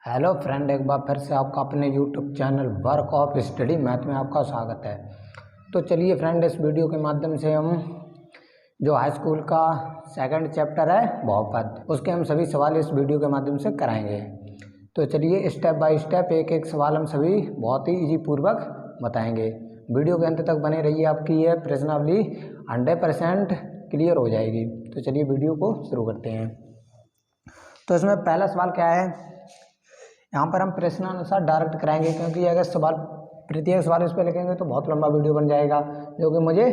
Hello friend, एक बार फिर से आपका अपने YouTube channel work of study math में आपका स्वागत है। तो चलिए फ्रेंड, इस वीडियो के माध्यम से हम जो हाई स्कूल का सेकंड चैप्टर है बहुपद, उसके हम सभी सवाल इस वीडियो के माध्यम से कराएंगे। तो चलिए स्टेप बाय स्टेप एक एक सवाल हम सभी बहुत ही इजी पूर्वक बताएंगे। वीडियो के अंत तक बने रहिए, आपकी यह प्रश्नावली 100% क्लियर हो जाएगी। तो चलिए वीडियो को शुरू करते हैं। तो इसमें पहला सवाल क्या है, यहाँ पर हम प्रश्नानुसार डायरेक्ट कराएंगे, क्योंकि अगर सवाल प्रत्येक सवाल इस पर लिखेंगे तो बहुत लंबा वीडियो बन जाएगा, जो कि मुझे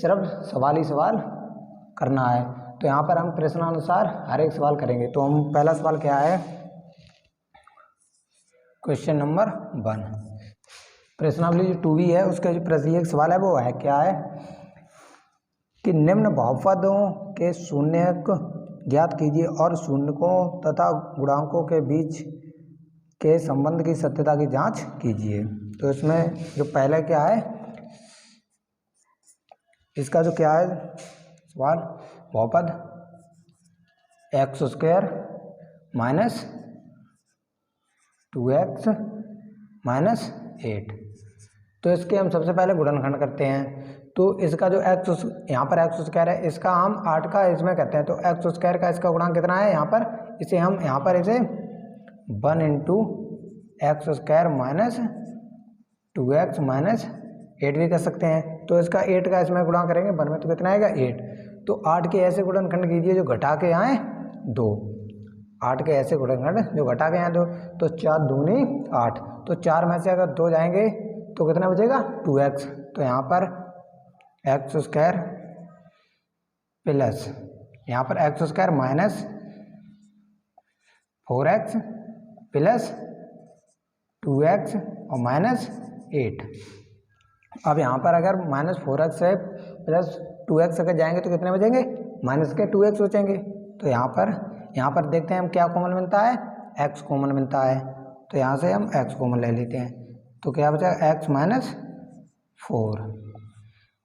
सिर्फ सवाल ही सवाल करना है। तो यहाँ पर हम प्रश्नानुसार हर एक सवाल करेंगे। तो हम पहला सवाल क्या है, क्वेश्चन नंबर 1, प्रश्नावली जो 2 है उसका जो प्रत्येक सवाल है वो है क्या है कि निम्न बहुपदों के शून्यक ज्ञात कीजिए और शून्यकों तथा गुणांकों के बीच के संबंध की सत्यता की जांच कीजिए। तो इसमें जो पहले क्या है, इसका जो क्या है सवाल, बहुपद x² माइनस 2x माइनस 8। तो इसके हम सबसे पहले गुणनखंड करते हैं। तो इसका जो x यहाँ पर x² है, इसका हम 8 का इसमें करते हैं। तो x² का इसका गुणांक कितना है, यहाँ पर इसे हम यहाँ पर इसे 1 into x² minus 2x minus 8 भी कर सकते हैं। तो इसका 8 का इसमें गुणा करेंगे 1 में, तो कितना आएगा 8। तो 8 के ऐसे गुणनखंड कीजिए जो घटा के आए 2। 8 के ऐसे गुणनखंड जो घटा के आए 2। तो 4 दूनी 8। तो 4 में से अगर 2 जाएंगे तो कितना बचेगा 2x। तो यहाँ पर x² प्लस यहाँ पर x² minus 4x plus 2x और माइनस 8। अब यहाँ पर अगर माइनस 4x से प्लस 2x अगर जाएंगे तो कितने बचेंगे, माइनस के 2x बचेंगे। तो यहाँ पर देखते हैं हम क्या कॉमन मिलता है, x कॉमन मिलता है। तो यहाँ से हम x कॉमन ले लेते हैं। तो क्या बचा x माइनस 4।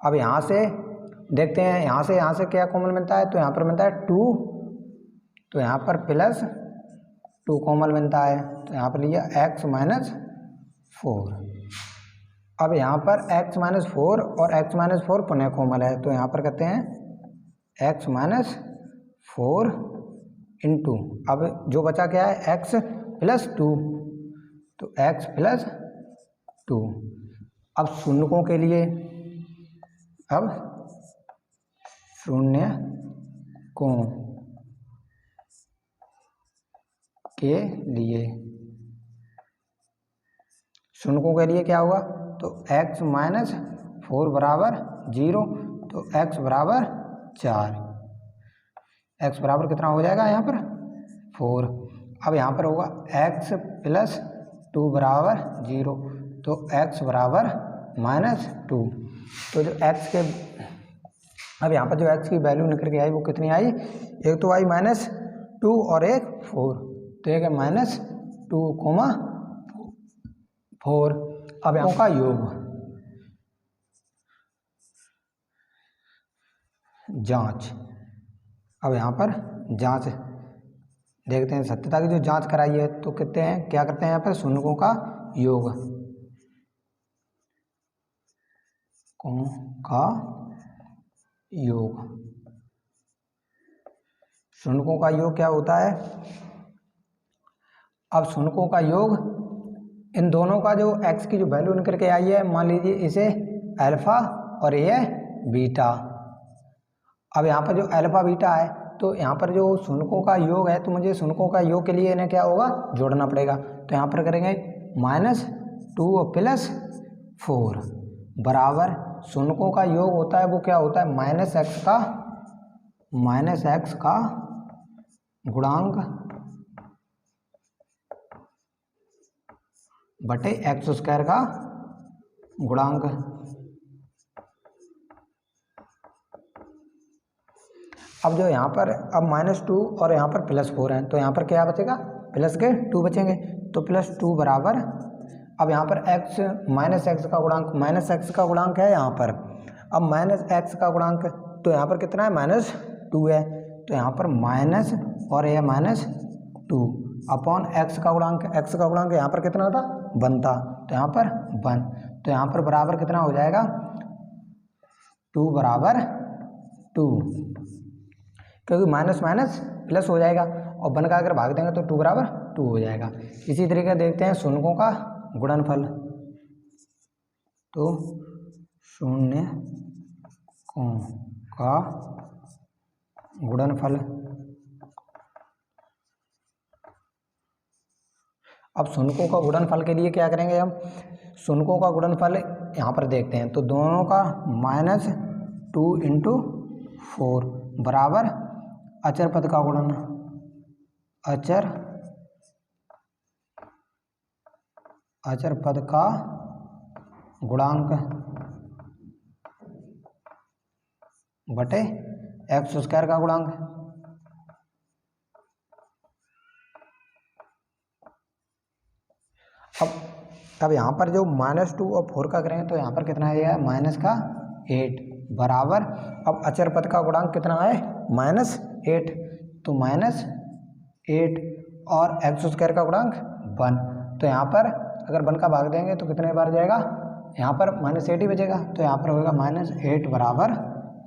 अब यहाँ से देखते हैं, यहाँ से क्या कॉमन मिलता है। तो यहाँ पर मिलता है 2, तो यहाँ पर प्लस 2 कॉमन मिलता है। तो यहाँ पर लिया x माइनस 4। अब यहाँ पर x माइनस 4 और x माइनस 4 पुनः कॉमन है। तो यहाँ पर कहते हैं x माइनस 4 इंटू, अब जो बचा क्या है x प्लस 2, तो x प्लस 2। अब शून्यकों के लिए, अब शून्यकों के लिए, शून्यकों के लिए क्या होगा, तो x माइनस 4 बराबर 0, तो x बराबर 4। x बराबर कितना हो जाएगा यहाँ पर 4। अब यहाँ पर होगा x प्लस 2 बराबर 0, तो x बराबर माइनस 2। तो जो x के, अब यहाँ पर जो x की वैल्यू निकल के आई वो कितनी आई, एक तो आई माइनस 2 और एक 4। तो एक है माइनस 2, 4। अब यहाँ का योग जांच, अब यहाँ पर जांच देखते हैं, सत्यता की जो जांच कराई है। तो कहते हैं क्या करते हैं, यहाँ पर शून्यकों का योग, शून्यकों का योग क्या होता है। अब शून्यकों का योग, इन दोनों का जो x की जो वैल्यू निकल के आई है, मान लीजिए इसे अल्फा और ये बीटा। अब यहाँ पर जो अल्फा बीटा है, तो यहाँ पर जो शून्यकों का योग है, तो मुझे शून्यकों का योग के लिए इन्हें क्या होगा, जोड़ना पड़ेगा। तो यहाँ पर करेंगे माइनस 2 और प्लस 4 बराबर, शून्यकों का योग होता है वो क्या होता है, माइनस x का गुणांक बटे x² का गुणांक। अब जो यहाँ पर अब माइनस 2 और यहाँ पर प्लस 4 है, तो यहाँ पर क्या बचेगा, प्लस के 2 बचेंगे। तो प्लस 2 बराबर, अब यहाँ पर x माइनस x का गुणांक, माइनस x का गुणांक है यहाँ पर। अब माइनस x का गुणांक, तो यहाँ पर कितना है, माइनस 2 है। तो यहाँ पर माइनस और यह माइनस 2, अपॉन एक्स का गुणांक, एक्स का गुणांक यहाँ पर कितना था 1 था, तो यहाँ पर 1, तो यहाँ पर बराबर कितना हो जाएगा 2 बराबर 2, क्योंकि माइनस माइनस प्लस हो जाएगा और 1 का अगर भाग देंगे तो 2 बराबर 2 हो जाएगा। इसी तरीके देखते हैं शून्यों का गुणनफल, तो शून्य का गुणनफल। अब शून्यों का गुणनफल के लिए क्या करेंगे हम, शून्यों का गुणनफल यहाँ पर देखते हैं, तो दोनों का -2 × 4 बराबर अचर पद का गुणन, अचर पद का गुणांक बटे x² का गुणांक। अब यहाँ पर जो -2 और 4 का करेंगे तो यहाँ पर कितना आएगा -8 बराबर, अब अचर पद का गुणांक कितना है -8, तो -8 और x² का गुणांक 1, तो यहाँ पर अगर 1 का भाग देंगे तो कितने बार जाएगा, यहाँ पर -8 ही बचेगा, तो यहाँ पर होगा -8 बराबर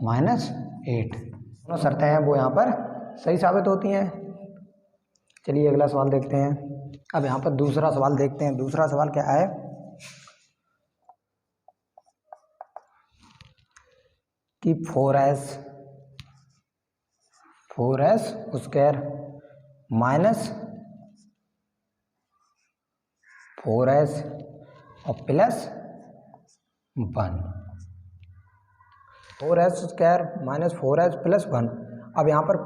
-8। दोनों शर्तें हैं वो यहाँ पर सही साबित होती हैं। चलिए अगला सवाल देखते हैं। अब यहाँ पर दूसरा सवाल देखते हैं। दूसरा सवाल क्या है कि 4s² -4s और +1, 4s² -4s +1। अब यहाँ पर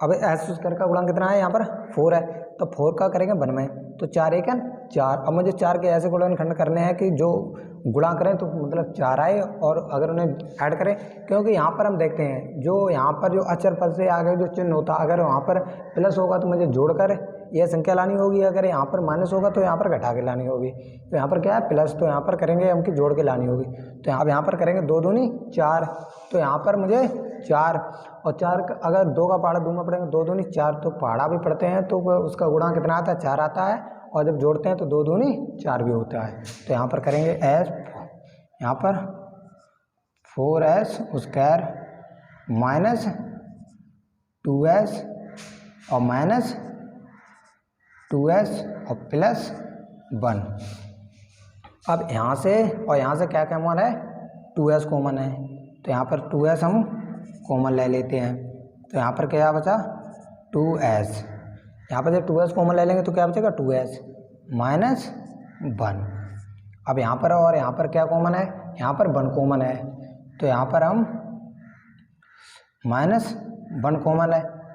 अब s² का गुणांक कितना है, यहाँ पर 4 है, तो 4 का करेंगे 1 में, तो 4 × 4। अब मुझे 4 के ऐसे गुणनखंड करने हैं कि जो गुणा करें तो मतलब 4 आए और अगर उन्हें ऐड करें, क्योंकि यहाँ पर हम देखते हैं जो यहाँ पर जो अचर पद से आगे जो चिन्ह होता है, अगर वहाँ पर प्लस होगा तो मुझे जोड़कर यह संख्या लानी होगी, अगर यहाँ पर माइनस होगा तो यहाँ पर घटा के लानी होगी। तो यहाँ पर क्या है प्लस, तो यहाँ पर करेंगे हम कि जोड़ के लानी होगी, तो यहाँ पर करेंगे 2 दूनी 4, तो यहाँ पर मुझे 4 और 4 अगर 2 का पहाड़ा 2 में पढ़ेंगे 2 दूनी 4, तो पहाड़ा भी पढ़ते हैं तो उसका गुणा कितना आता है 4 आता है, और जब जोड़ते हैं तो 2 दूनी 4 भी होता है। तो यहाँ पर करेंगे यहाँ पर 4s² -2s और -2s और +1। अब यहाँ से और यहाँ से क्या कॉमन है 2s कॉमन है, तो यहाँ पर 2s हम कॉमन ले लेते हैं, तो यहाँ पर क्या बचा 2s। यहाँ पर जब 2s कॉमन ले लेंगे तो क्या बचेगा 2s -1। अब यहाँ पर और यहाँ पर क्या कॉमन है, यहाँ पर 1 कॉमन है, तो यहाँ पर हम -1 कॉमन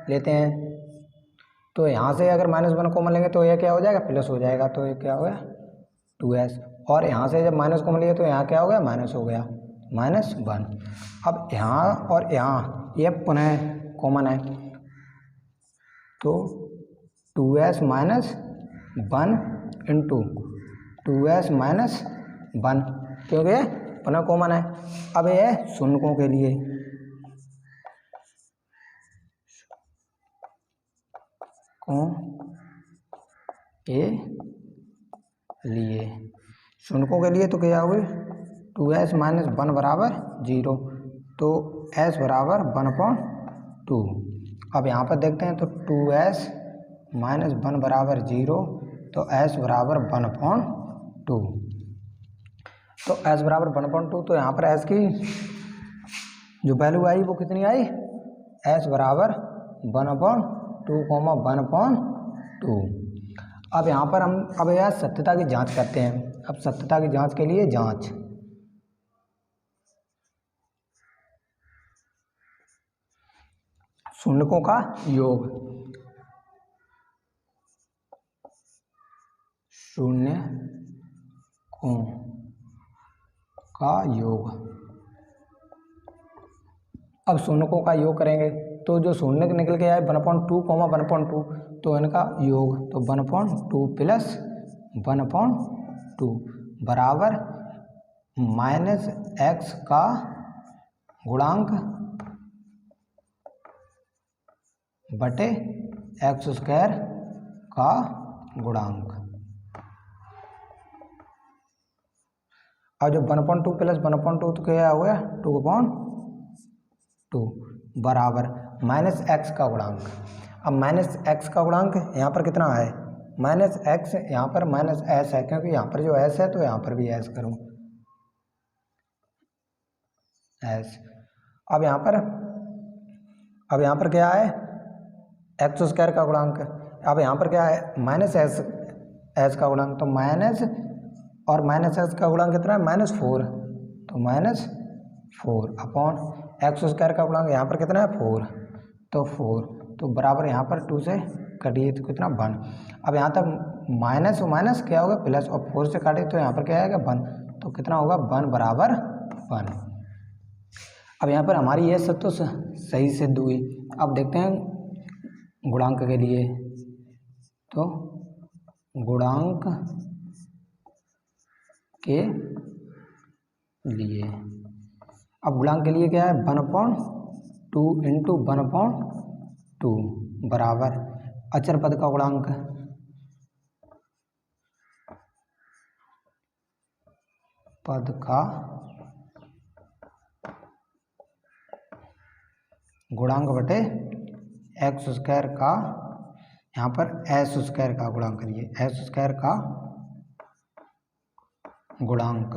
लेते हैं, तो यहाँ से अगर -1 कॉमन लेंगे तो यह क्या हो जाएगा प्लस हो जाएगा, तो ये क्या हो गया 2s, और यहाँ से जब माइनस कॉमन लिए तो यहाँ क्या हो गया माइनस हो गया -1। अब यहाँ और यहाँ ये पुनः कॉमन है, तो 2s -1 × 2s -1, क्योंकि ये पुनः कॉमन है। अब ये शून्यों के लिए, शून्यों के लिए तो क्या हुई 2s -1 बराबर 0, तो s बराबर 1/2। अब यहाँ पर देखते हैं तो 2s -1 बराबर 0, तो s बराबर 1/2, तो s बराबर 1/2, तो यहाँ पर s की जो वैल्यू आई वो कितनी आई, s बराबर 1/2, 1/2। अब यहाँ पर हम अब यह सत्यता की जांच करते हैं। अब सत्यता की जांच के लिए जांच, शून्यों का योग, शून्यों का योग। अब शून्यों का योग करेंगे तो जो शून्य निकल के आए 1/2, 1/2, तो इनका योग, तो 1/2 + 1/2 बराबर -x का गुणांक बटे x² का गुणांक। और जो 1/2 प्लस 1/2 तो क्या हो गया 2/2 बराबर माइनस एक्स का गुणांक। अब माइनस एक्स का गुणांक यहाँ पर कितना है माइनस एक्स, यहाँ पर माइनस एस है क्योंकि यहाँ पर जो एस है तो यहाँ पर भी एस करूँ एस। अब यहाँ पर क्या है एक्स स्क्वायर का गुणांक। अब यहाँ पर क्या है माइनस एस का गुणांक, तो माइनस और माइनस एक्स का गुणांक कितना है -4, तो -4 अपॉन एक्स स्क्वायर का गुणांक यहाँ पर कितना है 4, तो 4 तो बराबर यहाँ पर 2 से कटिए तो कितना 1। अब यहाँ तक माइनस और माइनस क्या होगा प्लस, और 4 से काटे तो यहाँ पर क्या आएगा 1, तो कितना होगा 1 बराबर 1। अब यहाँ पर हमारी ये सब तो सही सिद्ध हुई। अब देखते हैं गुणांक के लिए, तो गुणांक के लिए अब गुणांक के लिए क्या है 1/2 इंटू 1/2 बराबर अचर पद का गुणांक, पद का गुणांक बटे एक्स स्क्वायर का, यहाँ पर एस स्क्वायर का गुणांक करिए, एस स्क्वायर का गुणांक।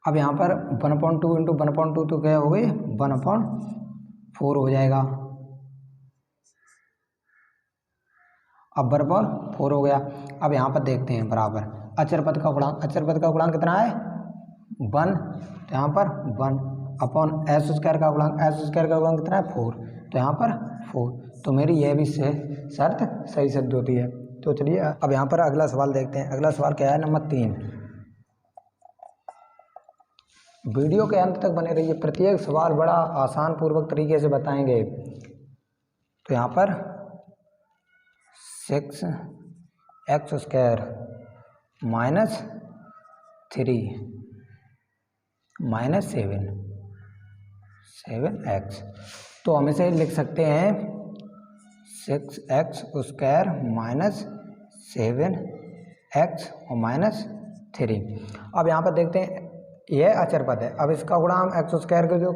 अब यहाँ पर 1/2 इंटू 1/2 तो क्या हो गई 1/4 हो जाएगा। अब बराबर 4 हो गया। अब यहाँ पर देखते हैं बराबर अचर पद का गुणांक, अचर पद का गुणांक कितना है 1, तो यहाँ पर 1 अपॉन एस स्क्वायर का गुणांक, एस स्क्वायर का गुणांक कितना है 4, तो यहाँ पर 4, तो मेरी यह भी शर्त सही सिद्ध होती है। तो चलिए अब यहाँ पर अगला सवाल देखते हैं। अगला सवाल क्या है नंबर 3। वीडियो के अंत तक बने रहिए, प्रत्येक सवाल बड़ा आसान पूर्वक तरीके से बताएंगे। तो यहाँ पर 6x स्क्वायर -3 -7x, तो हम इसे लिख सकते हैं 6x स्क्वायर -7x और -3। अब यहाँ पर देखते हैं यह अचर पद है। अब इसका गुणांक एक्स स्क्वायर के जो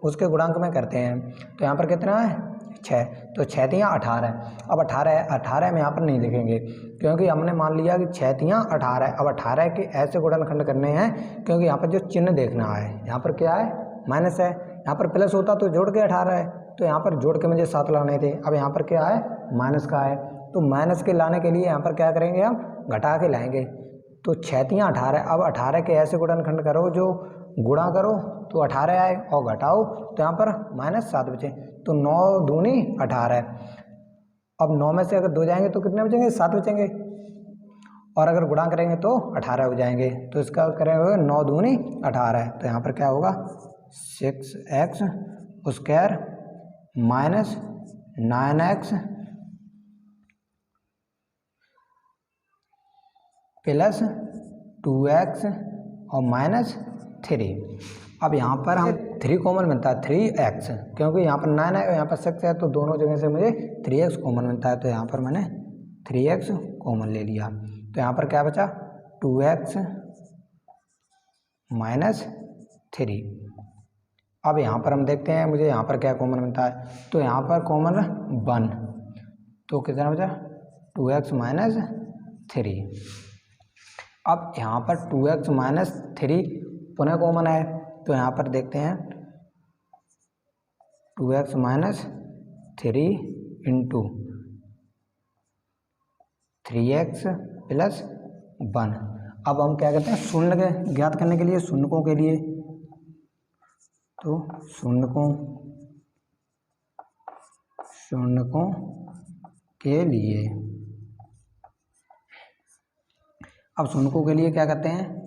उसके गुणांक में करते हैं, तो यहाँ पर कितना है 6, तो 6 तियाँ 18। अब 18 में यहाँ पर नहीं लिखेंगे क्योंकि हमने मान लिया कि 6 तियाँ 18। अब 18 के ऐसे गुणनखंड करने हैं क्योंकि यहाँ पर जो चिन्ह देखना है, यहाँ पर क्या है माइनस है, यहाँ पर प्लस होता तो जोड़ के 18 है, तो यहाँ पर जोड़ के मुझे 7 लाने थे। अब यहाँ पर क्या है माइनस का है, तो माइनस के लाने के लिए यहाँ पर क्या करेंगे हम घटा के लाएंगे, तो 6 तियाँ 18। अब 18 के ऐसे गुणनखंड करो जो गुणा करो तो 18 आए और घटाओ तो यहाँ पर -7 बचे, तो 9 दूनी 18। अब 9 में से अगर 2 जाएंगे तो कितने बचेंगे 7 बचेंगे, और अगर गुणा करेंगे तो 18 हो जाएंगे, तो इसका करेंगे 9 दूनी 18, तो यहाँ पर क्या होगा 6x square -9x plus 2x और -3। अब यहाँ पर हम 3 कॉमन मिलता है 3x, क्योंकि यहाँ पर 9 है और यहाँ पर 6 है, तो दोनों जगह से मुझे 3x कॉमन मिलता है, तो यहाँ पर मैंने 3x कॉमन ले लिया। तो यहाँ पर क्या बचा 2x -3। अब यहाँ पर हम देखते हैं मुझे यहाँ पर क्या कॉमन मिलता है, तो यहाँ पर कॉमन 1, तो कितना बचा 2x -3। अब यहाँ पर 2x -3 पुनः कॉमन है, तो यहाँ पर देखते हैं 2x -3 इंटू 3x प्लस 1। अब हम क्या करते हैं शून्य के ज्ञात करने के लिए, शून्यकों के लिए, तो शून्यकों के लिए, अब शून्यकों के लिए क्या करते हैं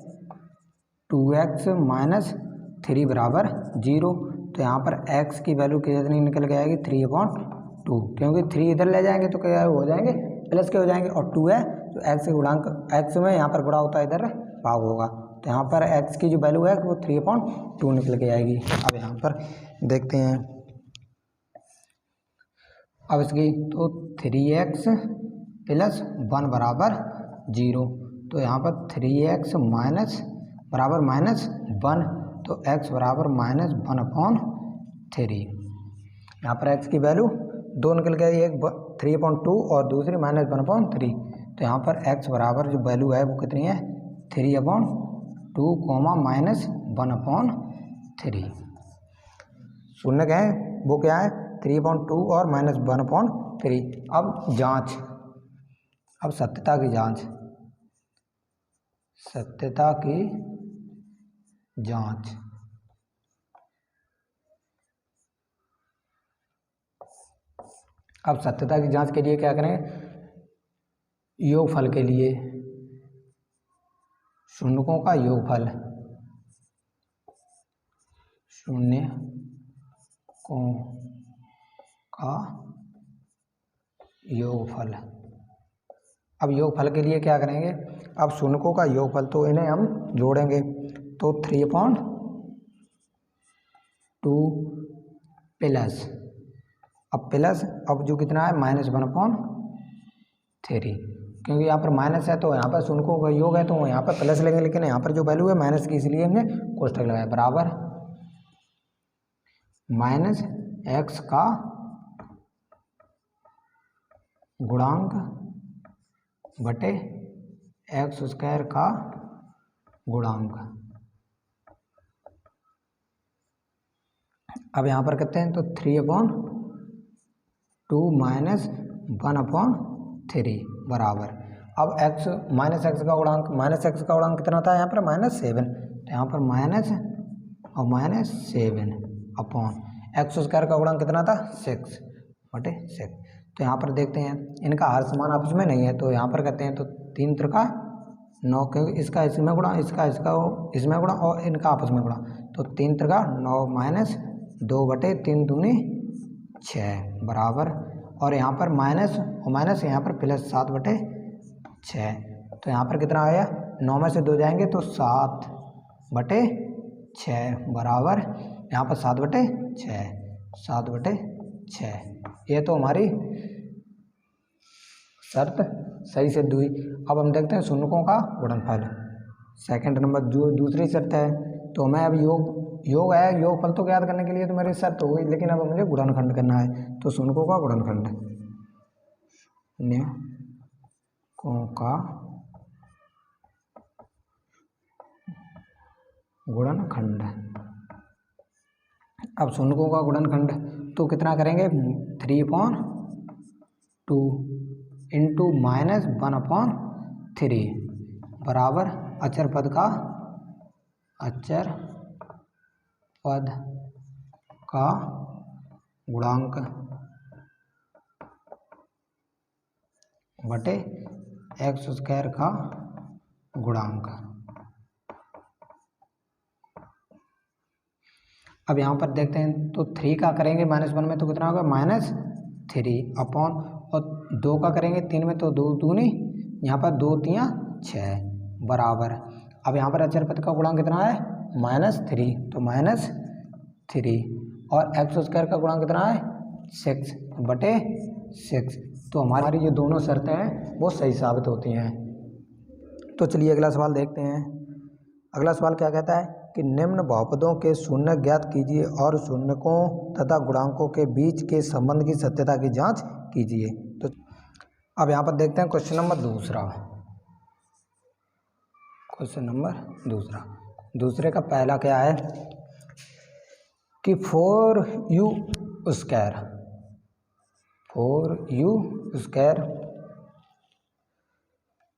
2x -3 बराबर 0, तो यहाँ पर x की वैल्यू कितनी निकल के आएगी 3/2, क्योंकि 3 इधर ले जाएंगे तो क्या हो जाएंगे प्लस के हो जाएंगे, और 2 है तो x के गुणांक x में यहाँ पर गुणा होता है इधर भाग होगा, तो यहाँ पर x की जो वैल्यू है वो 3/2 निकल के आएगी। अब यहाँ पर देखते हैं अब इसकी तो 3x प्लस 1 बराबर 0, तो यहाँ पर 3x माइनस बराबर -1, तो x बराबर -1/3। यहाँ पर x की वैल्यू दो निकल गई, एक 3/2 और दूसरी -1/3, तो यहाँ पर x बराबर जो वैल्यू है वो कितनी है 3/2 -1/3। शून्य क्या है वो क्या है 3/2 और -1/3। अब जांच, अब सत्यता की जांच, सत्यता की जांच। अब सत्यता की जांच के लिए क्या करें, योगफल के लिए शून्यकों का योगफल, शून्यकों का योगफल। अब योगफल के लिए क्या करेंगे, अब शून्यकों का योगफल तो इन्हें हम जोड़ेंगे, तो 3/2 प्लस, अब प्लस, अब जो कितना है -1/3, क्योंकि यहाँ पर माइनस है तो यहाँ पर शून्यकों का योग है तो यहाँ पर प्लस लेंगे, लेकिन यहाँ पर जो वैल्यू है माइनस की इसलिए हमने कोष्ठक लगाया, बराबर -x का गुणांक बटे x² का गुणांक। अब यहाँ पर करते हैं तो 3/2 -1/3 बराबर, अब x -x का गुणांक, -x का गुणांक कितना था यहाँ पर -7, तो यहाँ पर माइनस और -7 अपॉन x² का गुणांक कितना था 6/6। तो यहाँ पर देखते हैं इनका हर समान आपस में नहीं है, तो यहाँ पर करते हैं तो 3 त्रिका 9, क्योंकि इसका इसमें गुणा, इसका इसमें गुणा और इनका आपस में गुणा, तो 3 त्रिका 9 -2/3 दूनी 6 बराबर, और यहाँ पर माइनस और माइनस यहाँ पर प्लस 7/6, तो यहाँ पर कितना आया 9 में से 2 जाएंगे तो 7/6 बराबर, यहाँ पर 7/6। ये तो हमारी शर्त सही सिद्ध हुई। अब हम देखते हैं शून्यकों का गुणनफल, सेकंड नंबर जो दूसरी शर्त है, तो हमें अब योग है, योगफल तो ज्ञात करने के लिए तो मेरी शर्त हो गई, लेकिन अब मुझे गुणनखंड करना है, तो शून्यकों का गुणनखंड, शून्यकों का गुणनखंड। अब शून्यकों का गुणनखंड तो कितना करेंगे 3/2 इंटू -1/3 बराबर अचर पद का गुणांक बटे x² का गुणांक। अब यहाँ पर देखते हैं तो 3 का करेंगे -1 में तो कितना होगा -3 अपॉन, और 2 का करेंगे 3 में तो 2 दूनी, यहाँ पर 2 3 6 बराबर। अब यहाँ पर अचर पद का गुणांक कितना है -3, तो -3, और x² का गुणांक कितना है 6/6, तो हमारी ये दोनों शर्तें हैं वो सही साबित होती हैं। तो चलिए अगला सवाल देखते हैं। अगला सवाल क्या कहता है कि निम्न बहुपदों के शून्य ज्ञात कीजिए और शून्यकों तथा गुणांकों के बीच के संबंध की सत्यता की जांच कीजिए। तो अब यहाँ पर देखते हैं क्वेश्चन नंबर दूसरा। क्वेश्चन नंबर दूसरे का पहला क्या है कि 4u²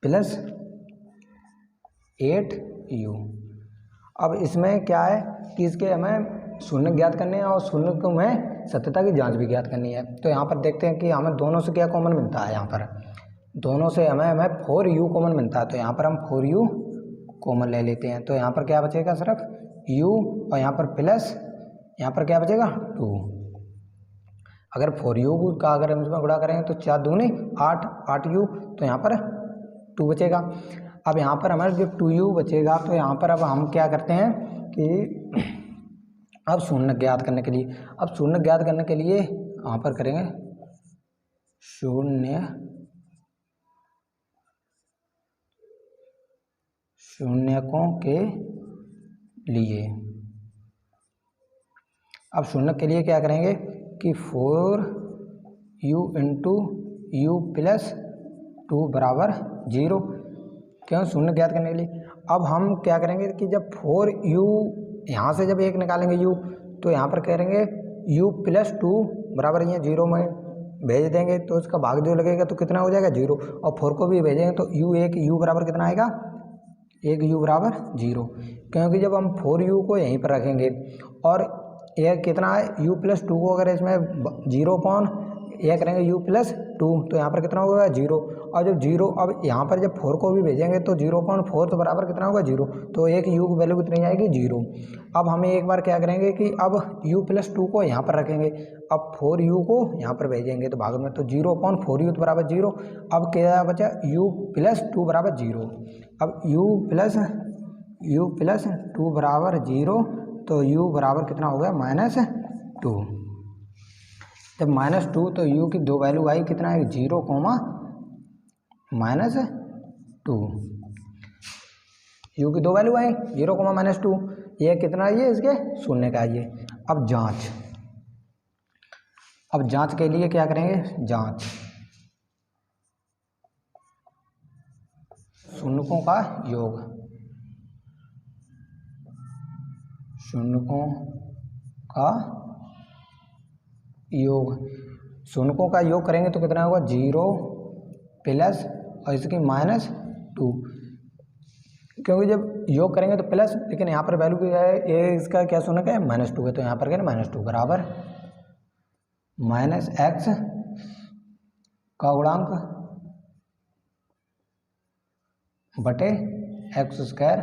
प्लस 8u। अब इसमें क्या है कि इसके हमें शून्य ज्ञात करने हैं और शून्य को हमें सत्यता की जांच भी ज्ञात करनी है। तो यहाँ पर देखते हैं कि हमें दोनों से क्या कॉमन मिलता है, यहाँ पर दोनों से हमें 4u कॉमन मिलता है, तो यहाँ पर हम 4u कॉमन ले लेते हैं। तो यहाँ पर क्या बचेगा सिर्फ u, और यहाँ पर प्लस, यहाँ पर क्या बचेगा 2। अगर 4u का अगर हम इसमें गुणा करेंगे तो 4 दूनी 8u, तो यहाँ पर 2 बचेगा। अब यहाँ पर हमारे जो 2u बचेगा, तो यहाँ पर अब हम क्या करते हैं कि अब शून्य ज्ञात करने के लिए यहाँ पर करेंगे शून्यकों के लिए। अब शून्य के लिए क्या करेंगे कि 4u इंटू यू प्लस 2 बराबर 0। क्यों? शून्य ज्ञात करने के लिए। अब हम क्या करेंगे कि जब 4u यहाँ से जब 1 निकालेंगे u, तो यहाँ पर करेंगे u प्लस 2 बराबर यहाँ 0 में भेज देंगे तो इसका भाग जो लगेगा तो कितना हो जाएगा 0, और 4 को भी भेजेंगे तो u बराबर कितना आएगा 1u बराबर 0। क्योंकि जब हम 4u को यहीं पर रखेंगे और यह कितना है u प्लस 2 को अगर इसमें 0 पॉन यह करेंगे u प्लस 2 तो यहाँ पर कितना होगा 0, और जब 0 अब यहाँ पर जब 4 को भी भेजेंगे तो 0.4 तो बराबर कितना होगा 0, तो एक u की वैल्यू कितनी आएगी 0। अब हमें एक बार क्या करेंगे कि अब u प्लस 2 को यहाँ पर रखेंगे, अब 4u को यहाँ पर भेजेंगे तो भाग में तो 0.4u तो बराबर 0। अब क्या बचा u प्लस 2 बराबर 0। अब u प्लस 2 बराबर 0 तो u बराबर कितना हो गया -2। जब -2 तो u की दो वैल्यू आई कितना है 0, -2। u की दो वैल्यू आई 0, -2, ये कितना ये इसके शून्य का ये। अब जांच के लिए क्या करेंगे, जांच शून्यकों का योग, शून्यकों का योग करेंगे तो कितना होगा 0 प्लस और इसकी -2। क्योंकि जब योग करेंगे तो प्लस, लेकिन यहाँ पर वैल्यू क्या है ये इसका क्या शून्य का है -2 है, तो यहाँ पर क्या है -2 बराबर -x का गुणांक बटे x²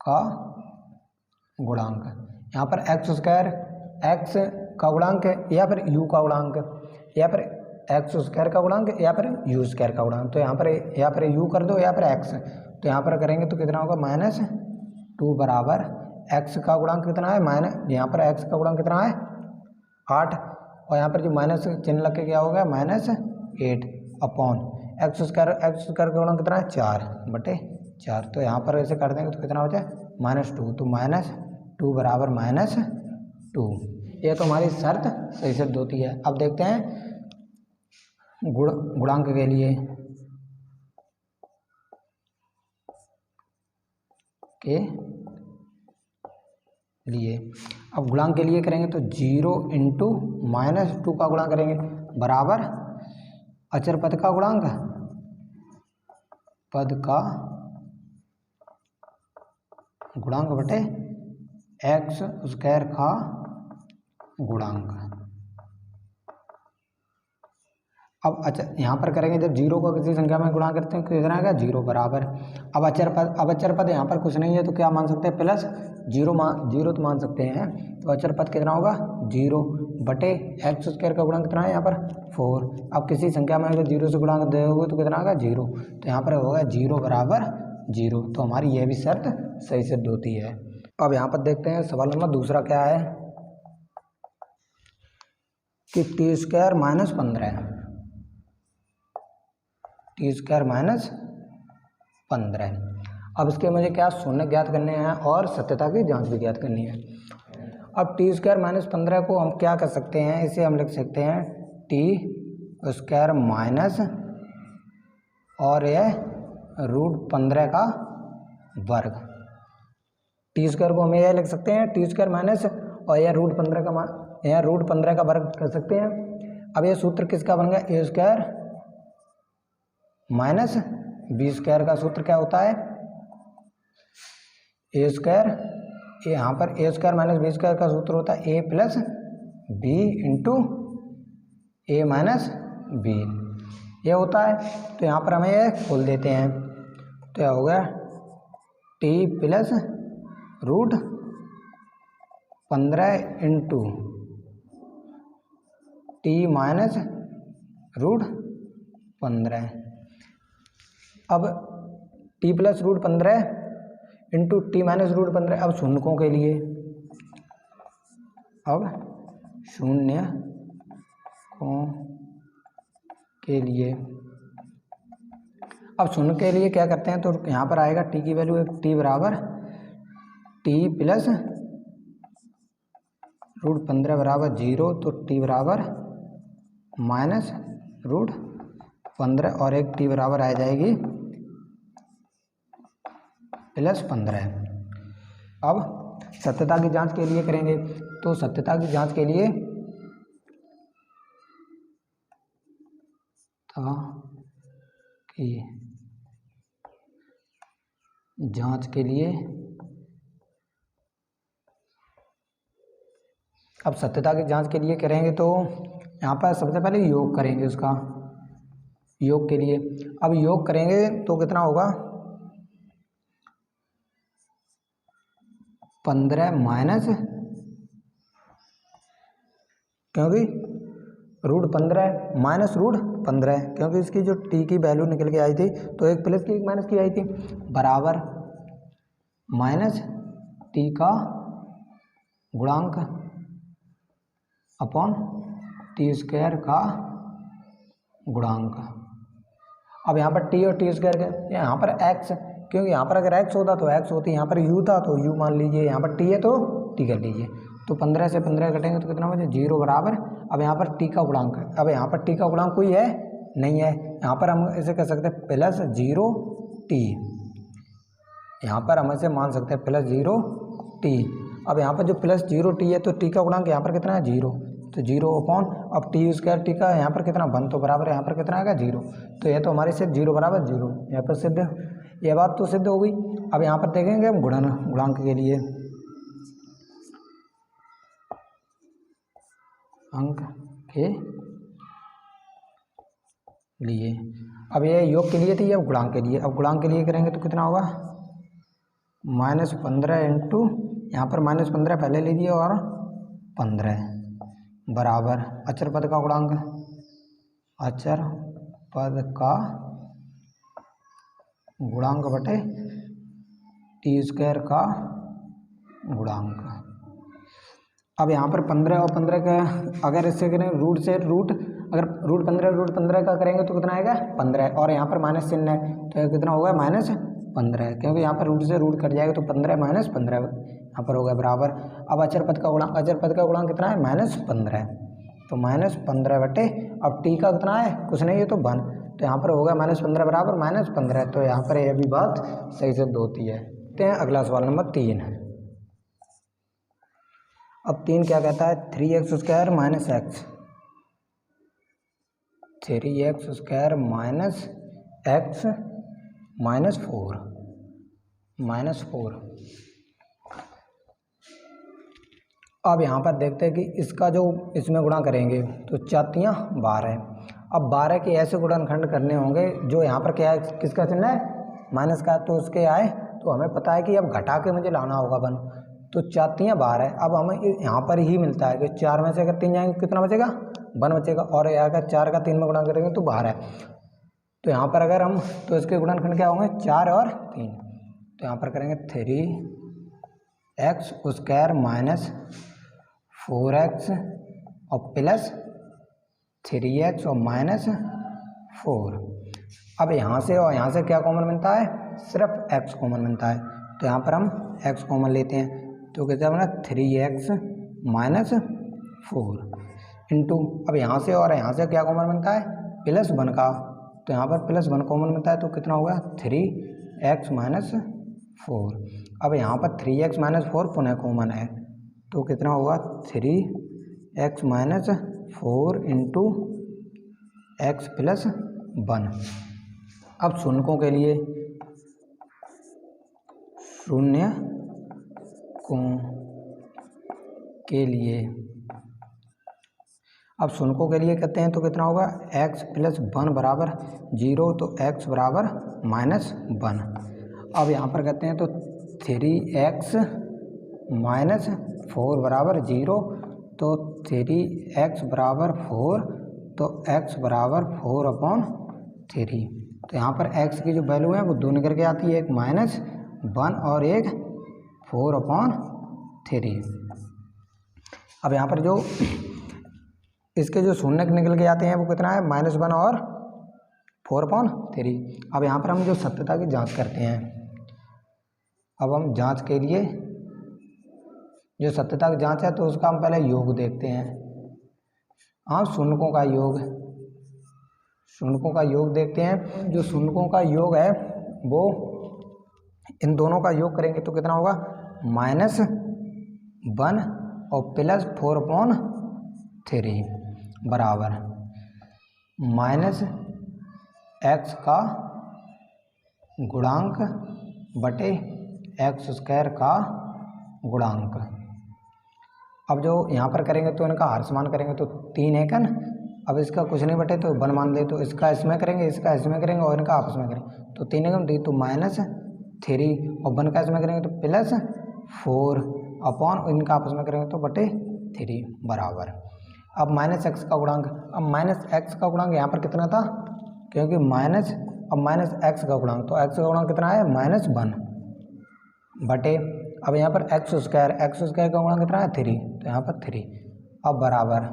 का गुणांक। यहाँ पर x² x का गुणांक है या फिर u का गुणांक, या फिर x² का गुणांक या फिर u² का गुणांक। तो यहाँ पर या फिर u कर दो या फिर x, तो यहाँ पर करेंगे तो कितना होगा -2 बराबर x का गुणांक कितना है यहाँ पर x का गुणांक कितना है 8, और यहाँ पर जो माइनस चिन्ह लग के क्या हो गया -8 अपॉन x² का गुणांक कितना है 4/4। तो यहाँ पर ऐसे कर देंगे तो कितना हो जाए -2, तो -2 बराबर -2। ये तो हमारी शर्त सही सिद्ध होती है। अब देखते हैं गुणांक के लिए अब गुणांक के लिए करेंगे तो 0 इंटू -2 का गुणांक करेंगे बराबर अचर पद का गुणांक बटे x² का गुणांक। अब अच्छा यहाँ पर करेंगे जब 0 को किसी संख्या में गुणा करते हैं तो कितना आएगा 0 बराबर। अब अचर पद यहाँ पर कुछ नहीं है तो क्या मान सकते हैं प्लस 0 तो मान सकते हैं। तो अचर पद कितना होगा 0 बटे x² का गुणांक कितना है यहाँ पर 4। अब किसी संख्या में अगर 0 से गुणा दोगे तो कितना आएगा 0, तो यहाँ पर होगा 0 बराबर 0। तो हमारी यह भी शर्त सही सिद्ध होती है। अब यहाँ पर देखते हैं सवाल नंबर दूसरा क्या है कि t² -15 अब इसके मुझे क्या शून्य ज्ञात करने हैं और सत्यता की जांच भी ज्ञात करनी है। अब t² -15 को हम क्या कर सकते हैं, इसे हम लिख सकते हैं t² माइनस और यह √15 का वर्ग। t² को हम यह लिख सकते हैं t² माइनस और यह √15 का वर्ग कर सकते हैं। अब यह सूत्र किसका बन गया a² माइनस b² का सूत्र क्या होता है a², यहाँ पर a² माइनस b² का सूत्र होता है a plus b into a minus b, ये होता है। तो यहाँ पर हमें ये खोल देते हैं तो क्या हो गया t plus √15 into t minus √15। अब t plus √15 into t minus √15। अब शून्यकों के लिए, अब शून्यकों के लिए। अब शून्य के लिए क्या करते हैं, तो यहाँ पर आएगा टी की वैल्यू एक टी बराबर टी प्लस √15 बराबर 0, तो टी बराबर माइनस √15 और एक टी बराबर आ जाएगी +15। अब सत्यता की जांच के लिए करेंगे, तो सत्यता की जांच के लिए अब सत्यता की जांच के लिए करेंगे, तो यहाँ पर सबसे पहले योग करेंगे उसका। योग के लिए अब योग करेंगे तो कितना होगा, 15 माइनस, क्योंकि √15 माइनस √15, क्योंकि इसकी जो टी की वैल्यू निकल के आई थी तो एक प्लस की एक माइनस की आई थी, बराबर माइनस टी का गुणांक अपॉन टी स्क्वायर का गुणांक। अब यहाँ पर टी और टी स्क्वायर के यहाँ पर एक्स, क्योंकि यहाँ पर अगर एक्स होता तो एक्स होती, यहाँ पर यू था तो यू मान लीजिए, यहाँ पर टी है तो टी कर लीजिए। तो 15 से 15 कटेंगे तो कितना बचे 0 बराबर। अब यहाँ पर टी का गुणांक है, अब यहाँ पर टी का गुणांक कोई है नहीं है, यहाँ पर हम इसे कह सकते हैं +0t, यहाँ पर हम इसे मान सकते हैं +0t। अब यहाँ पर जो +0t है तो टी का गुणांक यहाँ पर कितना है 0, तो 0 अपॉन अब टी स्क्वायर टी का यहाँ पर कितना 1 तो बराबर यहाँ पर कितना आएगा 0, तो यह तो हमारी सिर्फ 0 बराबर 0 यहाँ पर सिद्ध, यह बात तो सिद्ध हो गई। अब यहाँ पर देखेंगे हम गुणांक के लिए, अंक के लिए। अब ये योग के लिए थी, अब गुणांक के लिए। अब गुणांक के लिए करेंगे तो कितना होगा -15 इंटू, यहाँ पर -15 पहले लीजिए और 15 बराबर अचर पद का गुणांक, अचर पद का गुणांक बटे टी स्क्वायर का गुणांक। अब यहाँ पर 15 और 15 का अगर इससे करें रूट से रूट, अगर √15 का करेंगे तो कितना आएगा 15, और यहाँ पर माइनस चिन्ह है तो कितना होगा -15, क्योंकि यहाँ पर रूट से रूट कट जाएगा तो 15 - 15 यहाँ पर होगा बराबर। अब अचर पद का गुणांक, अचर पद का गुणांक कितना है -15, तो -15 बटे, अब टी का कितना है कुछ नहीं है तो 1, तो यहाँ पर होगा -15 बराबर -15, तो यहाँ पर यह भी बात सही सिद्ध होती है। तो अगला सवाल नंबर 3। अब 3 क्या कहता है, 3x² - x, 3x² - x -4। अब यहाँ पर देखते हैं कि इसका जो इसमें गुणा करेंगे तो 4 × 12। अब 12 के ऐसे गुणनखंड करने होंगे जो यहाँ पर क्या है, किसका चिन्ह है माइनस का, तो उसके आए तो हमें पता है कि अब घटा के मुझे लाना होगा 1, तो 4 × 12। अब हमें यहाँ पर ही मिलता है कि 4 में से अगर 3 जाएंगे कितना बचेगा 1 बचेगा, और अगर 4 का 3 में गुणा करेंगे तो 12, तो यहाँ पर अगर हम तो इसके गुणनखंड क्या होंगे 4 और 3, तो यहाँ पर करेंगे 3x² - 4x और प्लस 3x और -4। अब यहाँ से और यहाँ से क्या कॉमन मिलता है, सिर्फ x कॉमन मिलता है, तो यहाँ पर हम x कॉमन लेते हैं, तो कितना बना 3x - 4 इंटू, अब यहाँ से और यहाँ से क्या कॉमन मिलता है +1 का, तो यहाँ पर +1 कॉमन मिलता है, तो कितना होगा 3x - 4। अब यहाँ पर 3x - 4 पुनः कॉमन है, तो कितना होगा 3x - 4 इंटू x + 1। अब शून्यों के लिए, अब शून्यों के लिए कहते हैं तो कितना होगा x + 1 बराबर 0, तो x बराबर -1। अब यहाँ पर कहते हैं तो 3x - 4 बराबर 0, तो 3x बराबर 4, तो x बराबर 4/3। तो यहाँ पर x की जो वैल्यू है वो 2 निकल के आती है, एक -1 और एक 4/3। अब यहाँ पर जो इसके जो शून्य निकल के आते हैं वो कितना है -1 और 4/3। अब यहाँ पर हम जो सत्यता की जांच करते हैं, अब हम जांच के लिए जो सत्यता की जांच है तो उसका हम पहले योग देखते हैं। हाँ, शून्यकों का योग, शून्यकों का योग देखते हैं। जो शून्यकों का योग है वो इन दोनों का योग करेंगे तो कितना होगा -1 और +4/3 बराबर -x का गुणांक बटे x² का गुणांक। अब जो यहाँ पर करेंगे तो इनका हर समान करेंगे तो 3 एकन, अब इसका कुछ नहीं बटे तो 1 मान ले, तो इसका इसमें करेंगे, इसका इसमें करेंगे और इनका आपस में करेंगे तो 3 एकम 3 तो -3 और 1 का इसमें करेंगे तो +4 अपॉन इनका आपस में करेंगे तो बटे 3 बराबर। अब -x का गुणांक, अब -x का गुणांक यहाँ पर कितना था, क्योंकि -x का गुणांक, तो x का गुणांक कितना है -1 बटे, अब यहाँ पर x² का गुणांक कितना है 3, तो यहाँ पर 3 अब बराबर।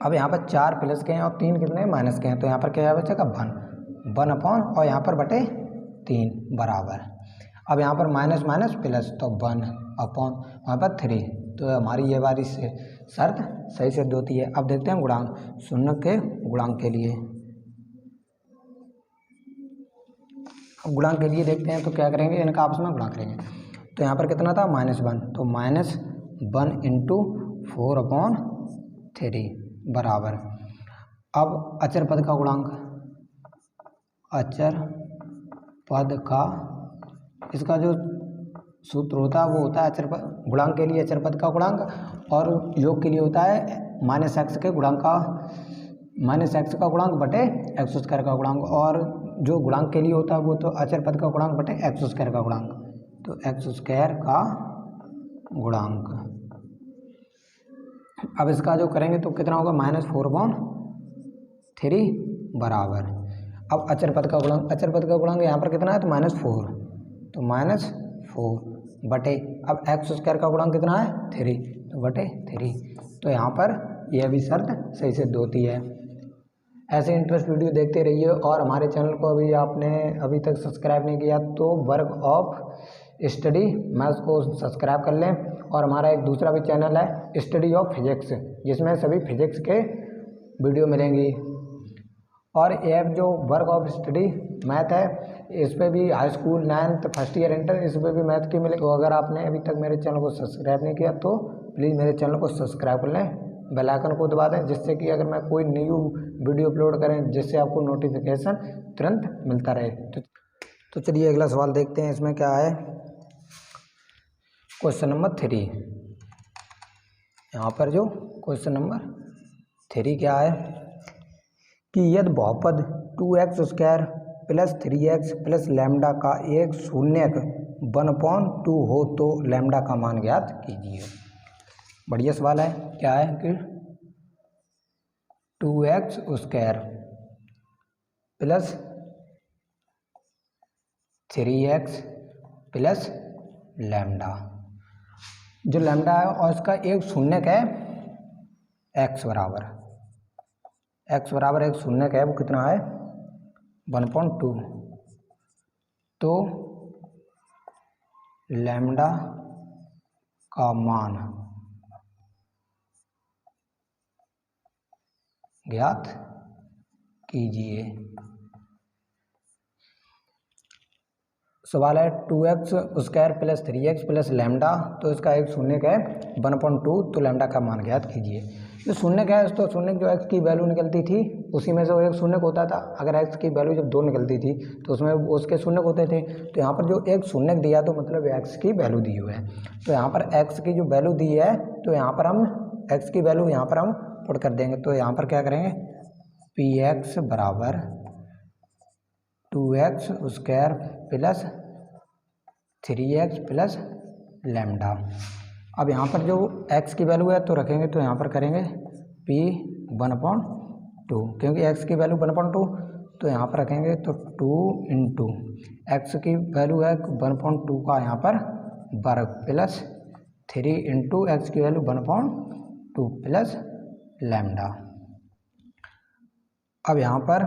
अब यहाँ पर 4 प्लस के हैं और 3 कितने माइनस के हैं, तो यहाँ पर क्या बचेगा 1 अपॉन और यहाँ पर बटे 3 बराबर। अब यहाँ पर माइनस प्लस तो 1 अपॉन वहाँ पर 3, तो हमारी ये वाली से शर्त सही सिद्ध होती है। अब देखते हैं गुणांक, शून्य के गुणांक के लिए, अब गुणांक के लिए देखते हैं तो क्या करेंगे, इनका आपस में गुणा करेंगे। तो यहाँ पर कितना था -1, तो -1 × 4/3 बराबर। अब अचर पद का गुणांक, अचर पद का इसका जो सूत्र होता है वो होता है अचर पद गुणांक के लिए अचर पद का गुणांक, और योग के लिए होता है -x के गुणांक का -x का गुणांक बटे x² का गुणांक, और जो गुणांक के लिए होता है वो तो अचर पद का गुणांक बटे x² का गुणांक, तो x² का गुणांक। अब इसका जो करेंगे तो कितना होगा -4/3 बराबर। अब अचर पद का गुणांक, अचर पद का गुणांक यहाँ पर कितना है तो -4, तो -4 बटे, अब x² का गुणांक कितना है 3, तो बटे 3, तो यहाँ पर यह भी शर्त सही सिद्ध होती है। ऐसे इंटरेस्ट वीडियो देखते रहिए, और हमारे चैनल को आपने अभी तक सब्सक्राइब नहीं किया तो वर्क ऑफ स्टडी मैथ्स को सब्सक्राइब कर लें, और हमारा एक दूसरा भी चैनल है स्टडी ऑफ फिजिक्स, जिसमें सभी फिजिक्स के वीडियो मिलेंगी। और ये जो वर्क ऑफ स्टडी मैथ है इस पर भी high school 9th first year inter इस पर भी मैथ की मिले। तो अगर आपने अभी तक मेरे चैनल को सब्सक्राइब नहीं किया तो प्लीज़ मेरे चैनल को सब्सक्राइब कर लें, बेल आइकन को दबा दें, जिससे कि अगर मैं कोई न्यू वीडियो अपलोड करें जिससे आपको नोटिफिकेशन तुरंत मिलता रहे। तो चलिए अगला सवाल देखते हैं, इसमें क्या है। क्वेश्चन नंबर 3, यहाँ पर जो क्वेश्चन नंबर 3 क्या है कि यदि बहुपद 2x² + 3x + लैम्डा का एक शून्यक 1/2 हो तो लैम्डा का मान ज्ञात कीजिए। बढ़िया सवाल है। क्या है कि 2x² + 3x + लैम्डा, जो लैम्डा है और इसका एक शून्यक है x बराबर एक शून्यक है, वो कितना है 1/2, तो लैम्डा का मान ज्ञात कीजिए। सवाल है 2x² + 3x + लैम्डा, तो इसका एक शून्यक है 1/2, तो लैम्डा का मान ज्ञात कीजिए। जो शून्यक है तो शून्यक जो x की वैल्यू निकलती थी उसी में से वो एक शून्यक होता था। अगर x की वैल्यू जब 2 निकलती थी तो उसमें उसके शून्यक होते थे, तो यहाँ पर जो एक शून्यक दिया तो मतलब x की वैल्यू दी हुई है, तो यहाँ पर x की जो वैल्यू दी है तो यहाँ पर हम x की वैल्यू यहाँ पर हम पुट कर देंगे। तो यहाँ पर क्या करेंगे px बराबर 2x² + 3x + लैम्डा। अब यहाँ पर जो x की वैल्यू है तो रखेंगे, तो यहाँ पर करेंगे p 1/2, क्योंकि x की वैल्यू 1/2, तो यहाँ पर रखेंगे तो 2 × x की वैल्यू है 1/2 का यहाँ पर वर्ग + 3 × x की वैल्यू 1/2 + लैम्डा। अब यहाँ पर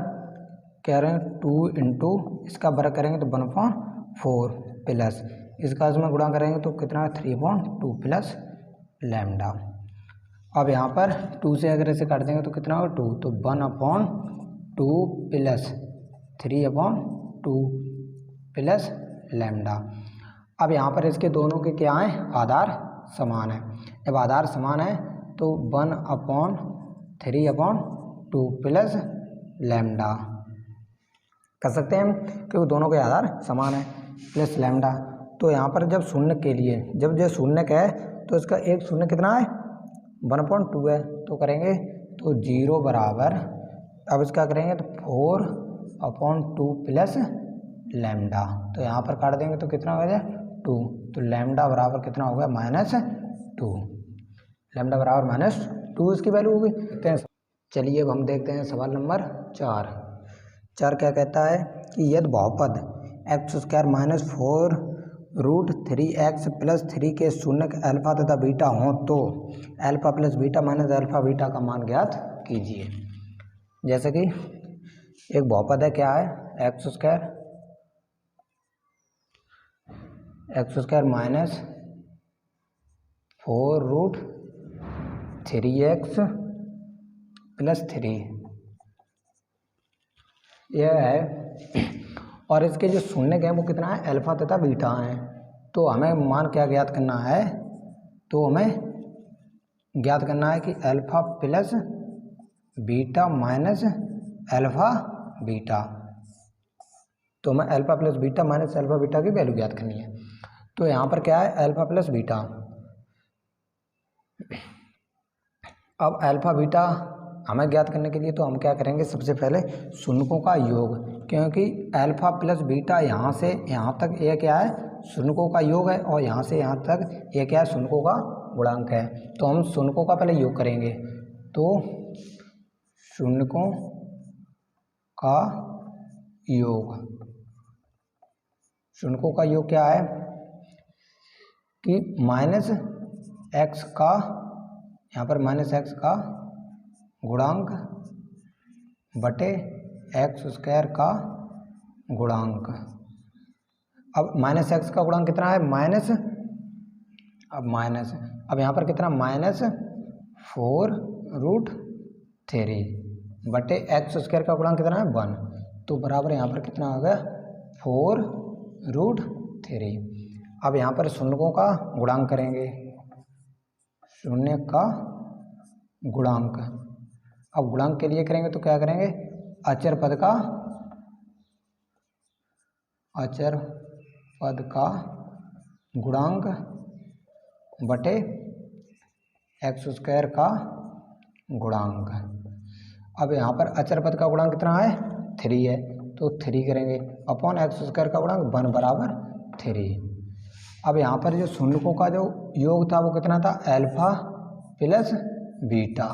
कह रहे हैं 2 इंटू इसका वर्ग करेंगे तो 1/4 प्लस इसका इसमें गुणा करेंगे तो कितना 3/2 प्लस लैम्डा। अब यहाँ पर 2 से अगर इसे काट देंगे तो कितना होगा 2, तो 1/2 प्लस 3/2 प्लस लैम्डा। अब यहाँ पर इसके दोनों के क्या हैं, आधार समान है। जब आधार समान है तो 1/3/2 प्लस लैम्डा कर सकते हैं हम, क्योंकि दोनों के आधार समान है, प्लस लैम्डा। तो यहाँ पर जब शून्य के लिए, जब जो शून्य का है तो इसका एक शून्य कितना है 1/2 है, तो करेंगे तो 0 बराबर, अब इसका करेंगे तो 4/2 प्लस लैम्डा। तो यहाँ पर काट देंगे तो कितना हो जाए 2, तो लैम्डा बराबर कितना हो गया -2, लैम्डा बराबर -2 इसकी वैल्यू होगी। देखते हैं, चलिए अब हम देखते हैं सवाल नंबर 4 क्या कहता है कि यदि बहुपद x² -4 √3x + 3 के शून्य अल्फा तथा बीटा हों तो alpha plus beta minus alpha beta का मान ज्ञात कीजिए। जैसे कि एक बहुपद है, क्या है x² -4 √3x + 3 यह है, और इसके जो शून्य हैं वो कितना है अल्फा तथा बीटा हैं। तो हमें मान क्या ज्ञात करना है, तो हमें ज्ञात करना है कि alpha plus beta minus alpha beta. तो हमें alpha plus beta minus alpha beta की वैल्यू ज्ञात करनी है। तो यहाँ पर क्या है अल्फा प्लस बीटा। अब अल्फा बीटा हमें ज्ञात करने के लिए तो हम क्या करेंगे, सबसे पहले शून्यकों का योग, क्योंकि अल्फा प्लस बीटा यहाँ से यहाँ तक ये क्या है शून्यकों का योग है, और यहाँ से यहाँ तक ये क्या है शून्यकों का गुणांक है। तो हम शून्यकों का पहले योग करेंगे, तो शून्यकों का योग, शून्यकों का योग क्या है कि -x का, यहाँ पर -x का गुणांक बटे x² का गुणांक। अब -x का गुणांक कितना है माइनस, अब यहाँ पर कितना -4√3 बटे x² का गुणांक कितना है 1, तो बराबर यहाँ पर कितना आ गया 4√3। अब यहाँ पर शून्यकों का गुणांक करेंगे, शून्य का गुणांक। अब गुणांक के लिए करेंगे तो क्या करेंगे अचर पद का गुणांक बटे x² का गुणांक। अब यहाँ पर अचर पद का गुणांक कितना है 3 है, तो 3 करेंगे अपॉन x² का गुणांक 1 बराबर 3। अब यहाँ पर जो शून्यकों का जो योग था वो कितना था अल्फा प्लस बीटा,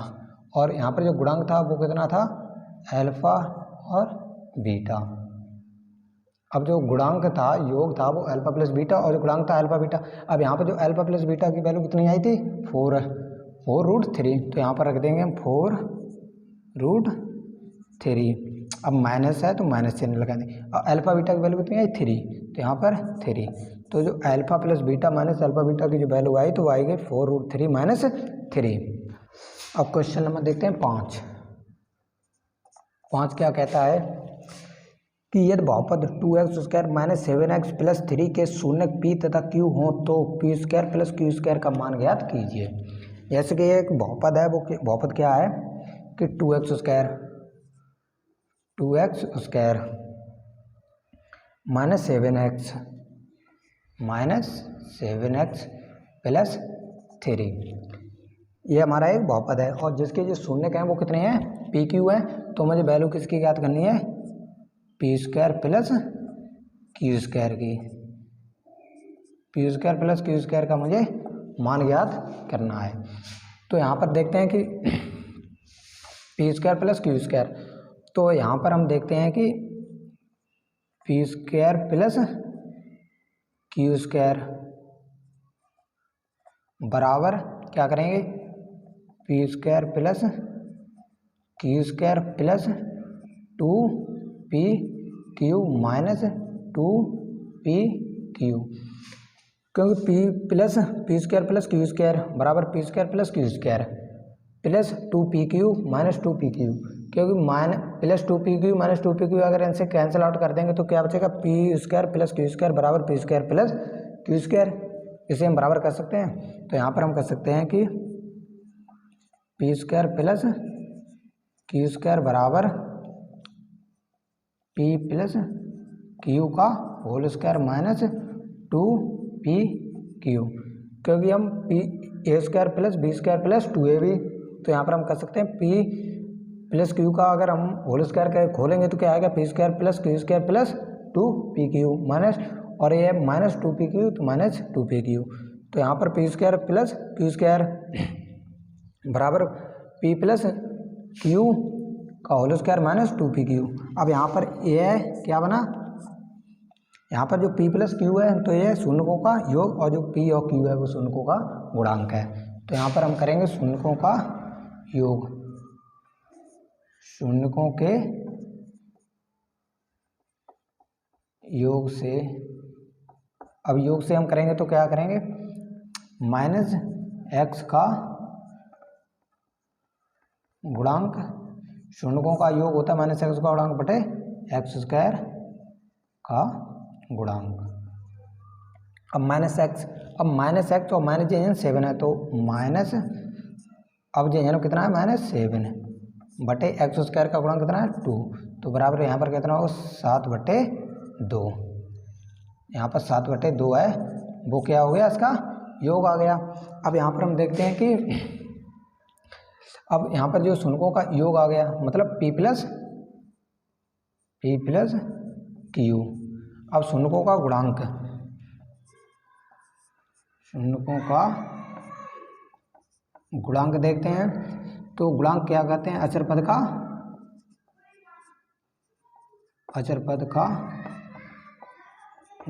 और यहाँ पर जो गुणांक था वो कितना था अल्फा और बीटा। अब जो गुणांक था योग था वो अल्फा प्लस बीटा, और जो गुणांक था अल्फा बीटा। अब यहाँ पर जो अल्फा प्लस बीटा की वैल्यू कितनी आई थी 4√3, तो यहाँ पर रख देंगे हम 4√3। अब माइनस है तो माइनस चिन्ह लगा देंगे, और अल्फा बीटा की वैल्यू कितनी आई 3, तो यहाँ पर 3। तो जो alpha plus beta minus alpha beta की जो वैल्यू आई तो वो आएगी 4√3 - 3। अब क्वेश्चन नंबर देखते हैं 5 क्या कहता है कि यदि बहुपद 2x² -7x + 3 के शून्य p तथा q हो तो p² + q² का मान ज्ञात कीजिए। जैसे कि एक बहुपद है, वो बहुपद क्या है कि 2x² -7x + 3, ये हमारा एक बहुपद है, और जिसके जो शून्य हैं वो कितने हैं pq है। तो मुझे वैल्यू किसकी ज्ञात करनी है p² + q² की, p² + q² का मुझे मान ज्ञात करना है। तो यहाँ पर देखते हैं कि p² + q², तो यहाँ पर हम देखते हैं कि p² + q² बराबर क्या करेंगे P square plus Q square plus 2pq minus 2pq, क्योंकि P square plus Q square बराबर P square plus Q square plus 2pq minus 2pq, क्योंकि प्लस 2pq माइनस 2pq अगर इनसे कैंसिल आउट कर देंगे तो क्या बचेगा, P square plus Q square बराबर P square plus Q square. इसे हम बराबर कर सकते हैं, तो यहाँ पर हम कर सकते हैं कि P square plus Q square बराबर पी प्लस क्यू का होल स्क्वायर माइनस 2pq, क्योंकि हम P A square plus B square plus 2ab, तो यहाँ पर हम कर सकते हैं पी प्लस क्यू का अगर हम होल स्क्वायर का खोलेंगे तो क्या आएगा, P square plus Q square plus 2pq minus, और ये माइनस 2pq तो माइनस 2pq, तो यहाँ पर P square plus Q square बराबर पी प्लस क्यू का होल स्क्वायर माइनस 2pq। अब यहाँ पर ये क्या बना, यहाँ पर जो p प्लस क्यू है तो ये शून्यकों का योग, और जो p और q है वो शून्यकों का गुणांक है, तो यहाँ पर हम करेंगे शून्यकों का योग, शून्यकों के योग से। अब योग से हम करेंगे तो क्या करेंगे, माइनस x का गुणांक, शून्यकों का योग होता है माइनस एक्स का गुणांक बटे एक्स स्क्वायर का गुणांक। अब माइनस एक्स और माइनस जे 7 है, तो माइनस, अब जे कितना है माइनस 7 बटे एक्स स्क्वायर का गुणांक कितना है 2, तो बराबर यहाँ पर कितना हो 7/2, यहाँ पर 7/2 है, वो क्या हो गया, इसका योग आ गया। अब यहाँ पर हम देखते हैं कि अब यहाँ पर जो शून्यकों का योग आ गया, मतलब p प्लस क्यू। अब शून्यकों का गुणांक, शून्यकों का गुणांक देखते हैं, तो गुणांक क्या कहते हैं, अचर पद का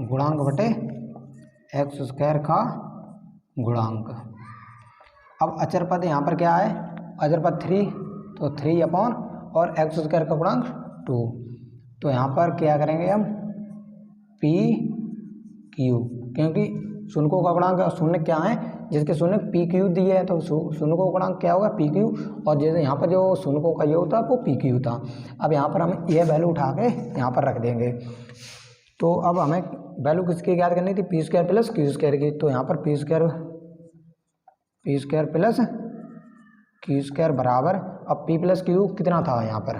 गुणांक बटे एक्स स्क्वायर का गुणांक। अब अचर पद यहाँ पर क्या है, अचर पद 3, तो 3 अपॉन और एक्स स्क्वायर का गुणांक 2, तो यहाँ पर क्या करेंगे हम पी क्यू, क्योंकि शून्यकों का गुणांक शून्य क्या है, जिसके शून्य पी क्यू दिए है, तो शून्यकों का गुणांक क्या होगा पी क्यू, और जैसे यहाँ पर जो शून्यकों का योग था वो पी क्यू था। अब यहाँ पर हम ये वैल्यू उठा के यहाँ पर रख देंगे, तो अब हमें वैल्यू किसकी याद करनी थी, P square plus Q square की, तो यहाँ पर P square plus Q square बराबर, अब पी प्लस क्यू कितना था, यहाँ पर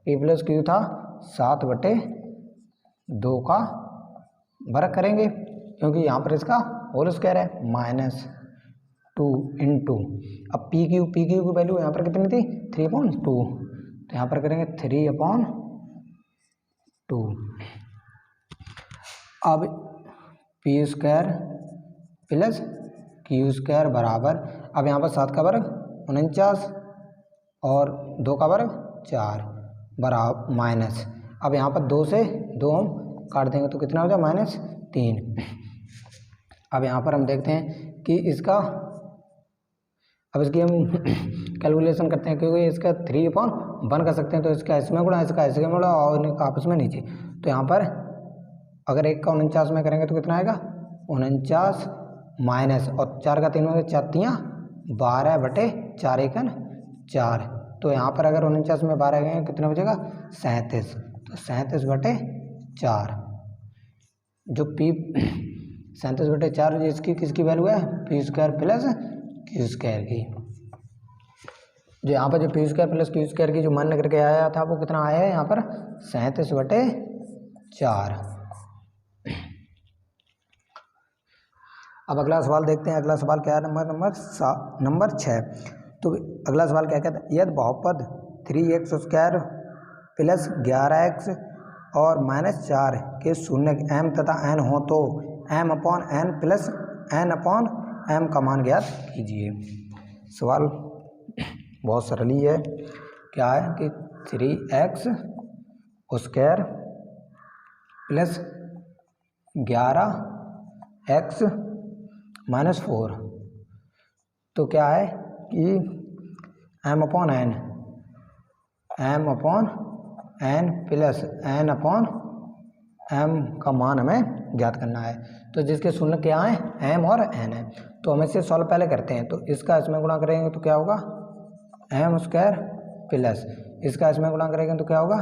पी प्लस क्यू था 7/2 का वर्ग करेंगे, क्योंकि यहाँ पर इसका होल स्क्वायर है, माइनस 2 इंटू, अब पी क्यू की वैल्यू यहाँ पर कितनी थी 3/2, तो यहाँ पर करेंगे 3/2। अब P square plus Q square बराबर, अब यहाँ पर 7 का वर्ग 49 और 2 का वर्ग 4 बराबर माइनस, अब यहाँ पर 2 से 2 हम काट देंगे तो कितना हो जाए -3। अब यहाँ पर हम देखते हैं कि इसका, अब इसकी हम कैलकुलेशन करते हैं, क्योंकि इसका 3/1 कर सकते हैं, तो इसका इसमें गुणा, इसका इसमें गुणा और इनका आपस में नीचे, तो यहाँ पर अगर 1 का 49 में करेंगे तो कितना आएगा 49 माइनस, और 4 का 3 में 4 12/4 1 4, तो यहाँ पर अगर 49 में 12 गए कितना बचेगा 37, तो 37/4, जो पी 37/4 इसकी किसकी वैल्यू है P square plus Q square की, जो यहाँ पर जो P square plus Q square की जो मान करके आया था वो कितना आया है यहाँ पर 37/4। अब अगला सवाल देखते हैं, अगला सवाल क्या है नंबर 6। तो अगला सवाल क्या कहता है, यदि बहुपद 3x² प्लस 11x और -4 के शून्य m तथा n हो तो m/n प्लस n/m का मान ज्ञात कीजिए। सवाल बहुत सरल ही है, क्या है कि 3x² प्लस 11x -4, तो क्या है कि M upon N plus N upon M का मान हमें ज्ञात करना है। तो जिसके शून्य क्या है, एम और एन है। तो हम इसे सॉल्व पहले करते हैं। तो इसका इसमें गुणा करेंगे तो क्या होगा, एम स्क्वायर प्लस इसका इसमें गुणा करेंगे तो क्या होगा,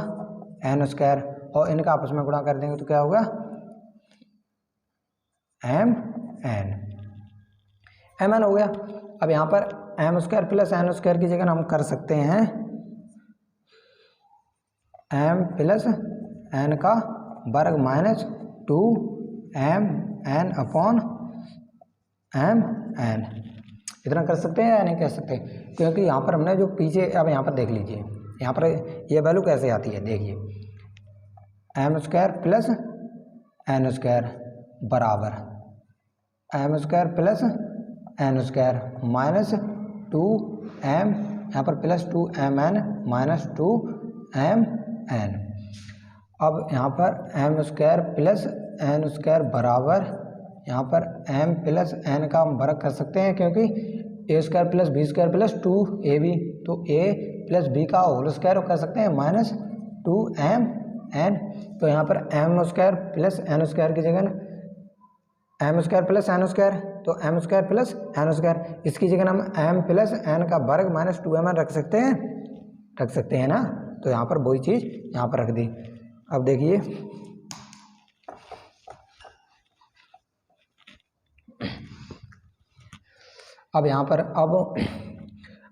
एन स्क्वायर, और इनका आपस में गुणा कर देंगे तो क्या होगा, एम एन हो गया। अब यहाँ पर M square plus N square की जगह हम कर सकते हैं एम प्लस एन का वर्ग minus 2 M N upon M N. इतना कर सकते हैं या नहीं कर सकते, क्योंकि यहाँ पर हमने जो पीछे, अब यहाँ पर देख लीजिए, यहाँ पर ये वैल्यू कैसे आती है, देखिए M square plus N square बराबर M square plus N square minus 2 M, यहाँ पर plus 2 M N minus 2 M N. अब यहाँ पर M square plus N square बराबर यहाँ पर एम प्लस एन का हम वर्ग कर सकते हैं, क्योंकि A square plus B square plus 2 A B, तो ए प्लस बी का होल स्क्वायर कर सकते हैं माइनस 2 एम एन। तो यहाँ पर M square plus N square की जगह M square plus N square, तो M square plus N square, इसकी जगह हम एम प्लस एन का वर्ग माइनस 2 एम एन रख सकते हैं ना। तो यहाँ पर वही चीज़ यहाँ पर रख दी। अब देखिए अब यहाँ पर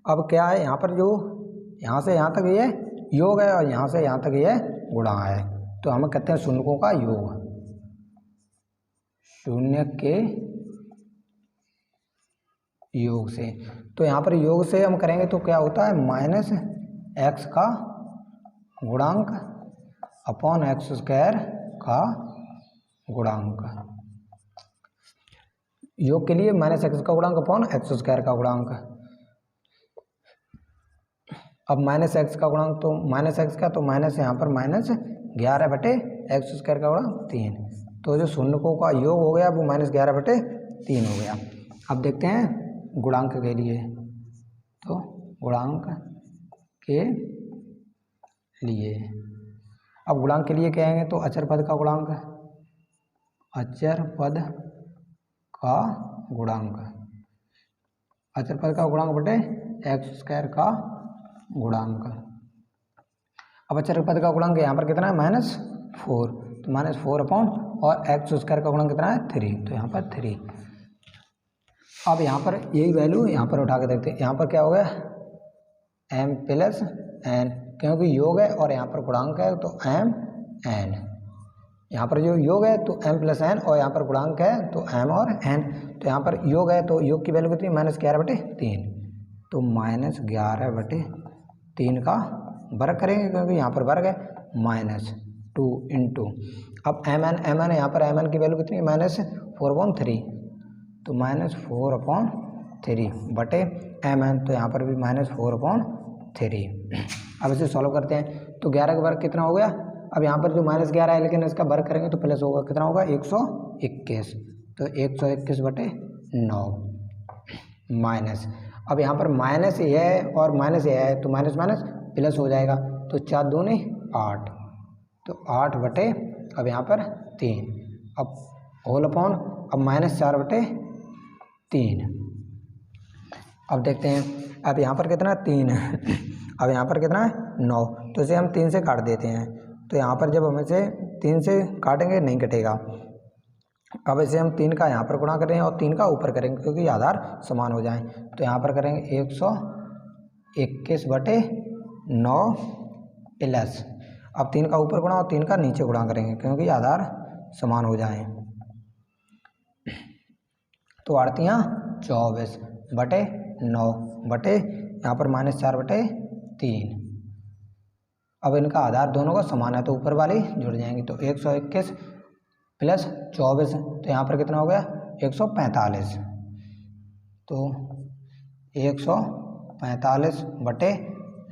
अब क्या है, यहाँ पर जो यहाँ से यहाँ तक ये योग है और यहाँ से यहाँ तक ये गुणा है, तो हम कहते हैं शून्यों का योग, शून्य के योग से। तो यहाँ पर योग से हम करेंगे तो क्या होता है, माइनस एक्स का गुणांक अपॉन एक्स स्क्वायर का गुणांक, योग के लिए माइनस एक्स का गुणांक अपॉन एक्स स्क्वायर का गुणांक। अब माइनस एक्स का गुणांक तो माइनस एक्स का, तो माइनस यहाँ पर माइनस 11 बटे एक्स स्क्वायर का गुणांक 3, तो जो शून्यों का योग हो गया वो माइनस 11 बटे 3 हो गया। अब देखते हैं गुणांक के लिए, तो गुणांक के लिए, अब गुणांक के लिए क्या आएंगे, तो अचर पद का गुणांक, अचर पद का गुणांक, अचर पद का गुणांक बटे एक्स स्क्वायर का गुणांक। अब अचर पद का गुणांक यहाँ पर कितना है, -4, तो -4 अपॉन, और एक्स स्क्वायर का गुणांक कितना है 3, तो यहाँ पर 3। अब यहाँ पर यही वैल्यू यहाँ पर उठा के देखते हैं, यहाँ पर क्या हो गया, एम प्लस एन, क्योंकि योग है और यहाँ पर गुणांक है तो एम एन, यहाँ पर जो योग है तो एम प्लस एन, और यहाँ पर गुणांक है तो एम और एन। तो यहाँ पर योग है तो योग की वैल्यू कितनी, -11 बटे 3, तो -11 बटे 3 का वर्ग करेंगे, क्योंकि यहाँ पर वर्ग है, -2 इंटू, अब एम एन यहाँ पर एम एन की वैल्यू कितनी, -4/3, तो -4/3 बटे एम एन, तो यहाँ पर भी -4/3। अब इसे सॉल्व करते हैं, तो 11 का वर्ग कितना हो गया, अब यहाँ पर जो -11 है लेकिन इसका वर्ग करेंगे तो प्लस होगा, कितना होगा 121, तो 121 बटे 9 माइनस, अब यहाँ पर माइनस ये है और माइनस ये है, तो माइनस माइनस प्लस हो जाएगा, तो 4 दूनी 8, तो 8 बटे, अब यहाँ पर 3, अब होल अपॉन, अब -4 बटे 3। अब देखते हैं, अब यहाँ पर कितना 3 है, अब यहाँ पर कितना है 9, तो इसे हम 3 से काट देते हैं, तो यहाँ पर जब हम इसे 3 से काटेंगे नहीं कटेगा। अब इसे हम 3 का यहाँ पर गुणा करेंगे और 3 का ऊपर करेंगे, क्योंकि आधार समान हो जाएं, तो यहाँ पर करेंगे 121 बटे 9 प्लस, अब 3 का ऊपर गुणा और 3 का नीचे गुणा करेंगे, क्योंकि आधार समान हो जाएं, तो आड़तियाँ 24 बटे 9 बटे यहाँ पर -4 बटे 3। अब इनका आधार दोनों का समान है तो ऊपर वाली जुड़ जाएंगी, तो 121 प्लस 24, तो यहाँ पर कितना हो गया 145, तो 145 बटे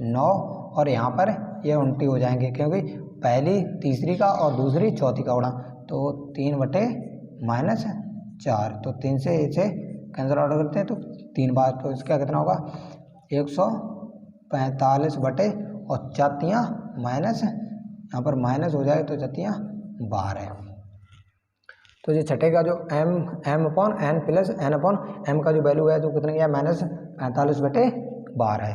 9, और यहाँ पर ये उल्टी हो जाएंगे, क्योंकि पहली तीसरी का और दूसरी चौथी का गुणा, तो 3 बटे -4, तो 3 से इसे कैंसिल आउट करते हैं तो 3 बार, तो इसका कितना होगा 45 बटे और चतियाँ माइनस, यहाँ पर माइनस हो जाए तो चतियाँ 12। तो ये छठे का जो m upon n plus n upon m का जो वैल्यू है तो कितने गया माइनस 45 बटे 12 है।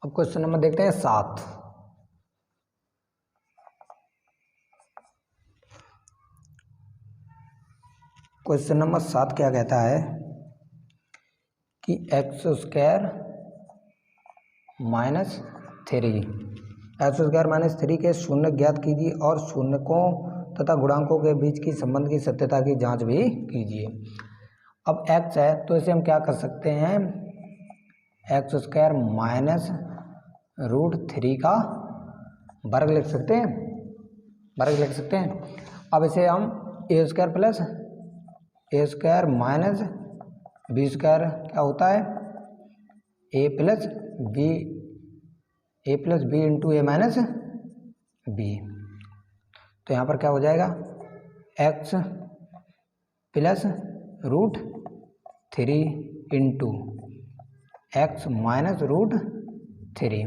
अब क्वेश्चन नंबर देखते हैं 7। क्वेश्चन नंबर 7 क्या कहता है कि एक्स स्क्वायर माइनस 3 के शून्य ज्ञात कीजिए और शून्यकों तथा गुणांकों के बीच की संबंध की सत्यता की जांच भी कीजिए। अब x है तो इसे हम क्या कर सकते हैं, एक्स स्क्वायर माइनस √3 का वर्ग लिख सकते हैं, अब इसे हम ए स्क्वायर प्लस ए स्क्वायर माइनस बी स्क्वायर क्या होता है ए प्लस बी इंटू ए माइनस बी। तो यहाँ पर क्या हो जाएगा x plus √3 into x minus √3।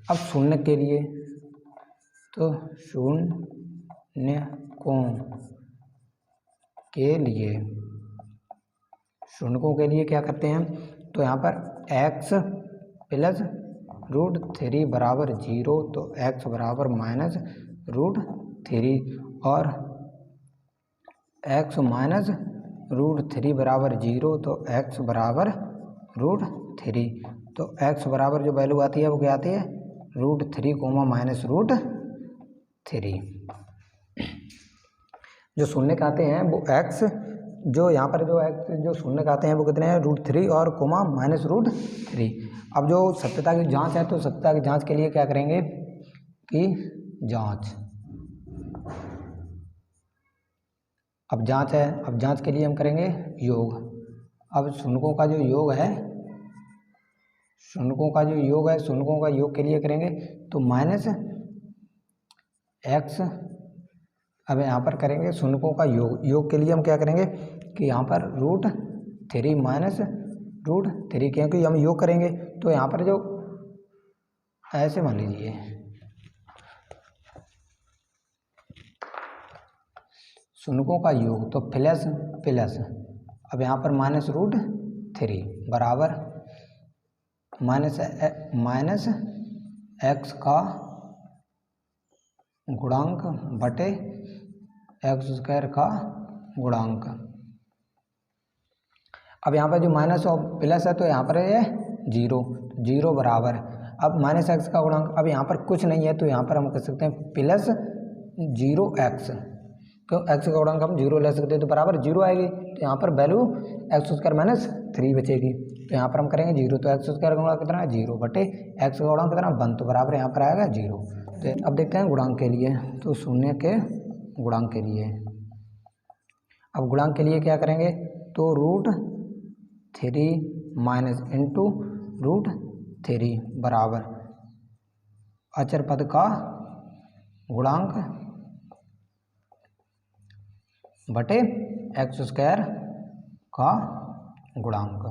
अब शून्य के लिए तो शून्यकों के लिए क्या करते हैं, तो यहाँ पर x प्लस √3 बराबर 0 तो x बराबर माइनस √3 और x माइनस √3 बराबर 0 तो x बराबर √3। तो x बराबर जो वैल्यू आती है वो क्या आती है √3 माइनस √3। जो शून्य का आते हैं वो x जो यहाँ पर जो x जो शून्य का आते हैं वो कितने हैं √3 और कोमा माइनस √3। अब जो सत्यता की जांच है तो सत्यता की जांच के लिए क्या करेंगे कि अब जांच के लिए हम करेंगे योग। अब शून्यकों का जो योग है शून्यकों का योग के लिए करेंगे तो माइनस x। अब यहाँ पर करेंगे शून्यकों का योग के लिए हम क्या करेंगे कि यहाँ पर √3 माइनस √3 क्योंकि हम योग करेंगे तो यहाँ पर जो ऐसे मान लीजिए शून्यकों का योग तो प्लस अब यहाँ पर माइनस √3 बराबर माइनस x का गुणांक बटे एक्स स्क्वायर का गुणांक। अब यहाँ पर जो माइनस और प्लस है तो यहाँ पर है 0 बराबर अब माइनस एक्स का गुणांक। अब यहाँ पर कुछ नहीं है तो यहाँ पर हम कह सकते हैं प्लस 0x क्यों एक्स का गुणांक हम 0 ले सकते हैं तो बराबर 0 आएगी। तो यहाँ पर वैल्यू एक्स स्क्वायर माइनस 3 बचेगी तो यहाँ पर हम करेंगे 0 तो एक्स स्क्वायर का गुणांक कितना है 0 बटे एक्स का गुणांक कितना 1 तो बराबर यहाँ पर आएगा 0। तो अब देखते हैं गुणांक के लिए तो शून्य के गुणांक के लिए अब गुणांक के लिए क्या करेंगे तो √3 माइनस इंटू √3 बराबर अचर पद का गुणांक बटे एक्स स्क्वायर का गुणांक।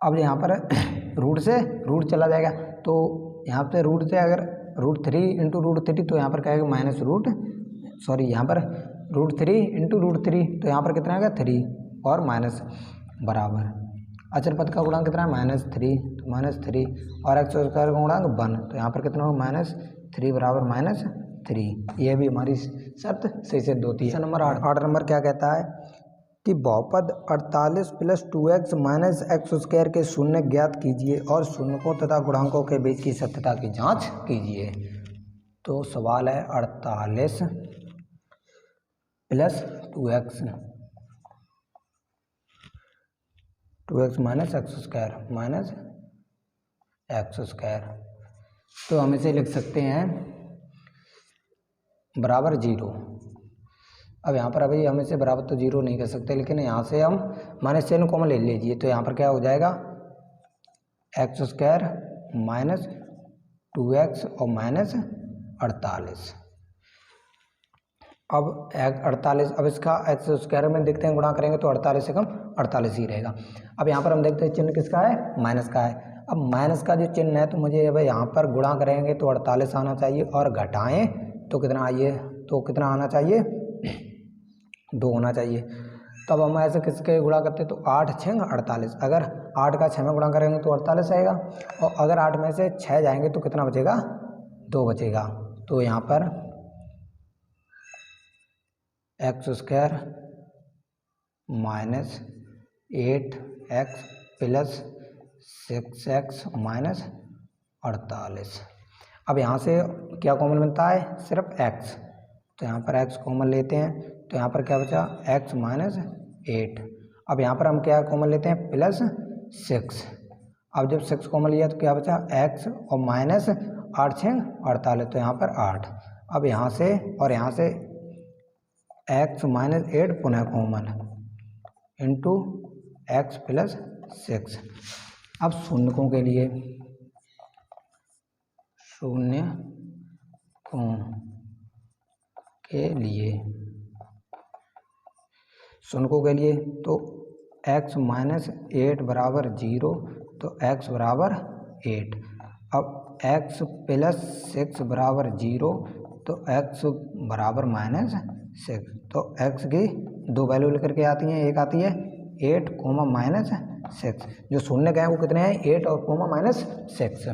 अब यहाँ पर रूट से रूट चला जाएगा तो यहाँ पे रूट से अगर √3 इंटू √3 तो यहाँ पर क्या आएगा माइनस यहाँ पर √3 इंटू √3 तो यहाँ पर कितना आएगा 3 और माइनस बराबर अचर पद का गुणांक कितना है -3 तो -3 और एक्स स्क्वायर का गुणांक 1 तो यहाँ पर कितना होगा -3 बराबर -3। यह भी हमारी शर्त सही सिद्ध होती है। नंबर 8 नंबर क्या कहता है कि बहुपद 48 + 2x माइनस एक्स स्क्वायर के शून्य ज्ञात कीजिए और शून्यकों तथा गुणांकों के बीच की सत्यता की जांच कीजिए। तो सवाल है 48 + 2x माइनस एक्स स्क्वायर तो हम इसे लिख सकते हैं बराबर 0। अब यहाँ पर अभी हम इसे बराबर तो 0 नहीं कर सकते लेकिन यहाँ से हम माइनस चिन्ह कॉमन ले लीजिए तो यहाँ पर क्या हो जाएगा एक्स स्क्वायर माइनस 2x और माइनस 48। अब 48 अब इसका एक्स स्क्वायर में देखते हैं गुणा करेंगे तो 48 से कम 48 ही रहेगा। अब यहाँ पर हम देखते हैं चिन्ह किसका है माइनस का है। अब माइनस का जो चिन्ह है तो मुझे अब यहाँ पर गुणा करेंगे तो 48 आना चाहिए और घटाएं तो कितना आइए तो कितना आना चाहिए 2 होना चाहिए। तब हम ऐसे किसके गुणा करते तो 8 6 48, अगर 8 का 6 में गुणा करेंगे तो 48 आएगा और अगर 8 में से 6 जाएंगे तो कितना बचेगा 2 बचेगा। तो यहाँ पर x square minus 8x plus 6x minus 48। अब यहाँ से क्या कॉमन बनता है सिर्फ x, तो यहाँ पर x कॉमन लेते हैं तो यहाँ पर क्या बचा x माइनस 8। अब यहाँ पर हम क्या कॉमन लेते हैं प्लस 6। अब जब 6 कॉमन लिया तो क्या बचा x और माइनस 8 6 48, तो यहाँ पर 8। अब यहाँ से और यहाँ से x माइनस 8 पुनः कॉमन इंटू x प्लस 6। अब शून्यकों के लिए शून्यकों के लिए तो x माइनस 8 बराबर 0 तो x बराबर 8। अब x प्लस 6 बराबर 0 तो x बराबर माइनस 6। तो x की 2 वैल्यू लेकर के आती हैं, एक आती है 8 कोमा माइनस 6, जो शून्य का है वो कितने हैं 8 और कोमा माइनस 6।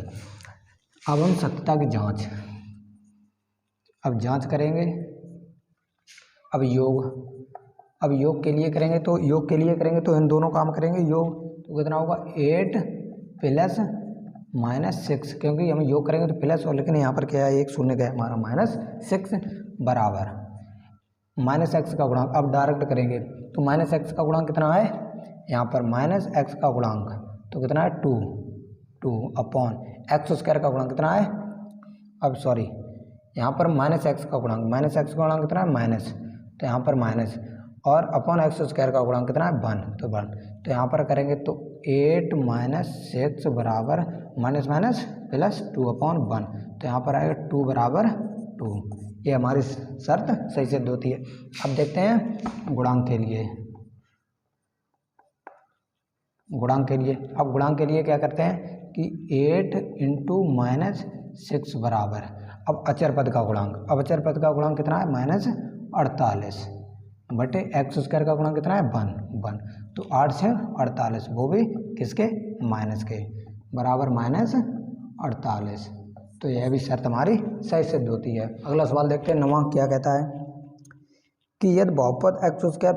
अब हम सत्यता की जांच करेंगे। अब योग के लिए करेंगे तो इन दोनों काम करेंगे योग, तो कितना होगा 8 प्लस माइनस 6, क्योंकि हम योग करेंगे तो प्लस और, लेकिन यहाँ पर क्या है एक शून्य का है हमारा माइनस 6 बराबर माइनस एक्स का गुणांक। अब डायरेक्ट करेंगे तो माइनस एक्स का गुणांक कितना है यहाँ पर माइनस एक्स का गुणांक तो कितना है 2 अपॉन एक्स स्क्वायर का गुणांक कितना है, अब सॉरी यहाँ पर माइनस एक्स का गुणांक कितना है माइनस, तो यहाँ पर माइनस और अपॉन एक्स स्क्वायर का गुणांक कितना है 1 तो 1। तो यहाँ पर करेंगे तो 8 माइनस 6 बराबर माइनस माइनस प्लस 2 अपॉन 1, तो यहाँ पर आएगा 2 बराबर 2। ये हमारी शर्त सही सिद्ध होती है। अब देखते हैं गुणांक के लिए। अब गुणांक के लिए क्या करते हैं कि 8 इंटू माइनस 6 बराबर, अब अचर पद का गुणांक कितना है माइनस 48 बटे एक्स स्क्वायर का गुणांक कितना है 1, तो 8 से 48 वो भी किसके माइनस के बराबर माइनस 48। तो यह भी शर्त हमारी सही सिद्ध होती है। अगला सवाल देखते हैं 9वां क्या कहता है कि यदि बहुपद एक्स स्क्वायर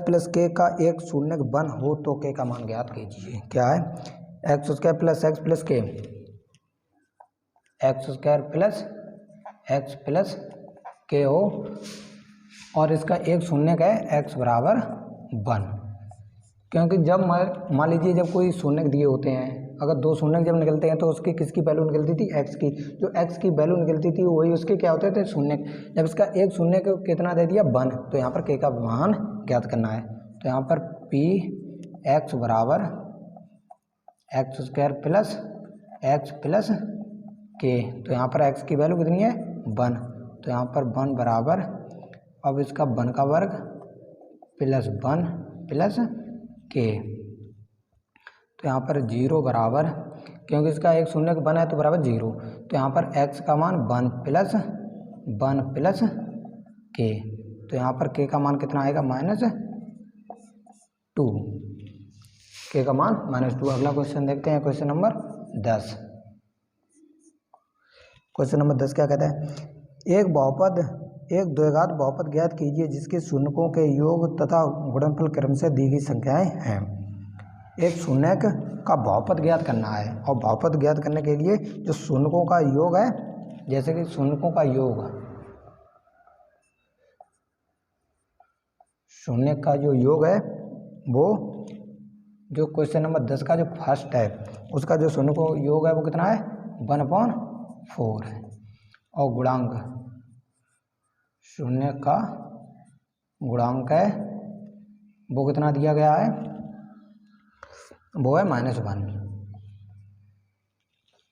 प्लस के का एक शून्य बन हो तो के का मान ज्ञात कीजिए। क्या है एक्स स्क्वायर प्लस के हो और इसका एक शून्य का है एक्स बराबर 1, क्योंकि जब मान लीजिए जब कोई शून्य दिए होते हैं, अगर 2 शून्य जब निकलते हैं तो उसकी किसकी वैल्यू निकलती थी एक्स की, जो एक्स की वैल्यू निकलती थी वही उसके क्या होते थे शून्य। जब इसका एक शून्य को कितना दे दिया 1, तो यहाँ पर के का मान ज्ञात करना है। तो यहाँ पर पी एक्स बराबर x square plus x plus के, तो यहाँ पर एक्स की वैल्यू कितनी है 1, तो यहाँ पर 1 बराबर अब इसका 1 का वर्ग प्लस 1 प्लस के, तो यहाँ पर 0 बराबर, क्योंकि इसका एक शून्य 1 है तो बराबर 0, तो यहाँ पर x का मान 1 प्लस के, तो यहाँ पर k का मान कितना आएगा -2, k का मान -2। अगला क्वेश्चन देखते हैं, क्वेश्चन नंबर 10। क्वेश्चन नंबर 10 क्या कहता है एक द्विघात बहुपद ज्ञात कीजिए जिसके शून्यकों के योग तथा गुणनफल क्रम से दी गई संख्याएं हैं। एक शून्यक का बहुपद ज्ञात करना है और बहुपद ज्ञात करने के लिए जो शून्यकों का योग है, जैसे कि शून्यकों का शून्य का जो योग है वो जो क्वेश्चन नंबर 10 का जो फर्स्ट है उसका जो शून्यकों योग है वो कितना है 1/4 है, और गुणांक शून्य का गुणांक है वो कितना दिया गया है वो है -1।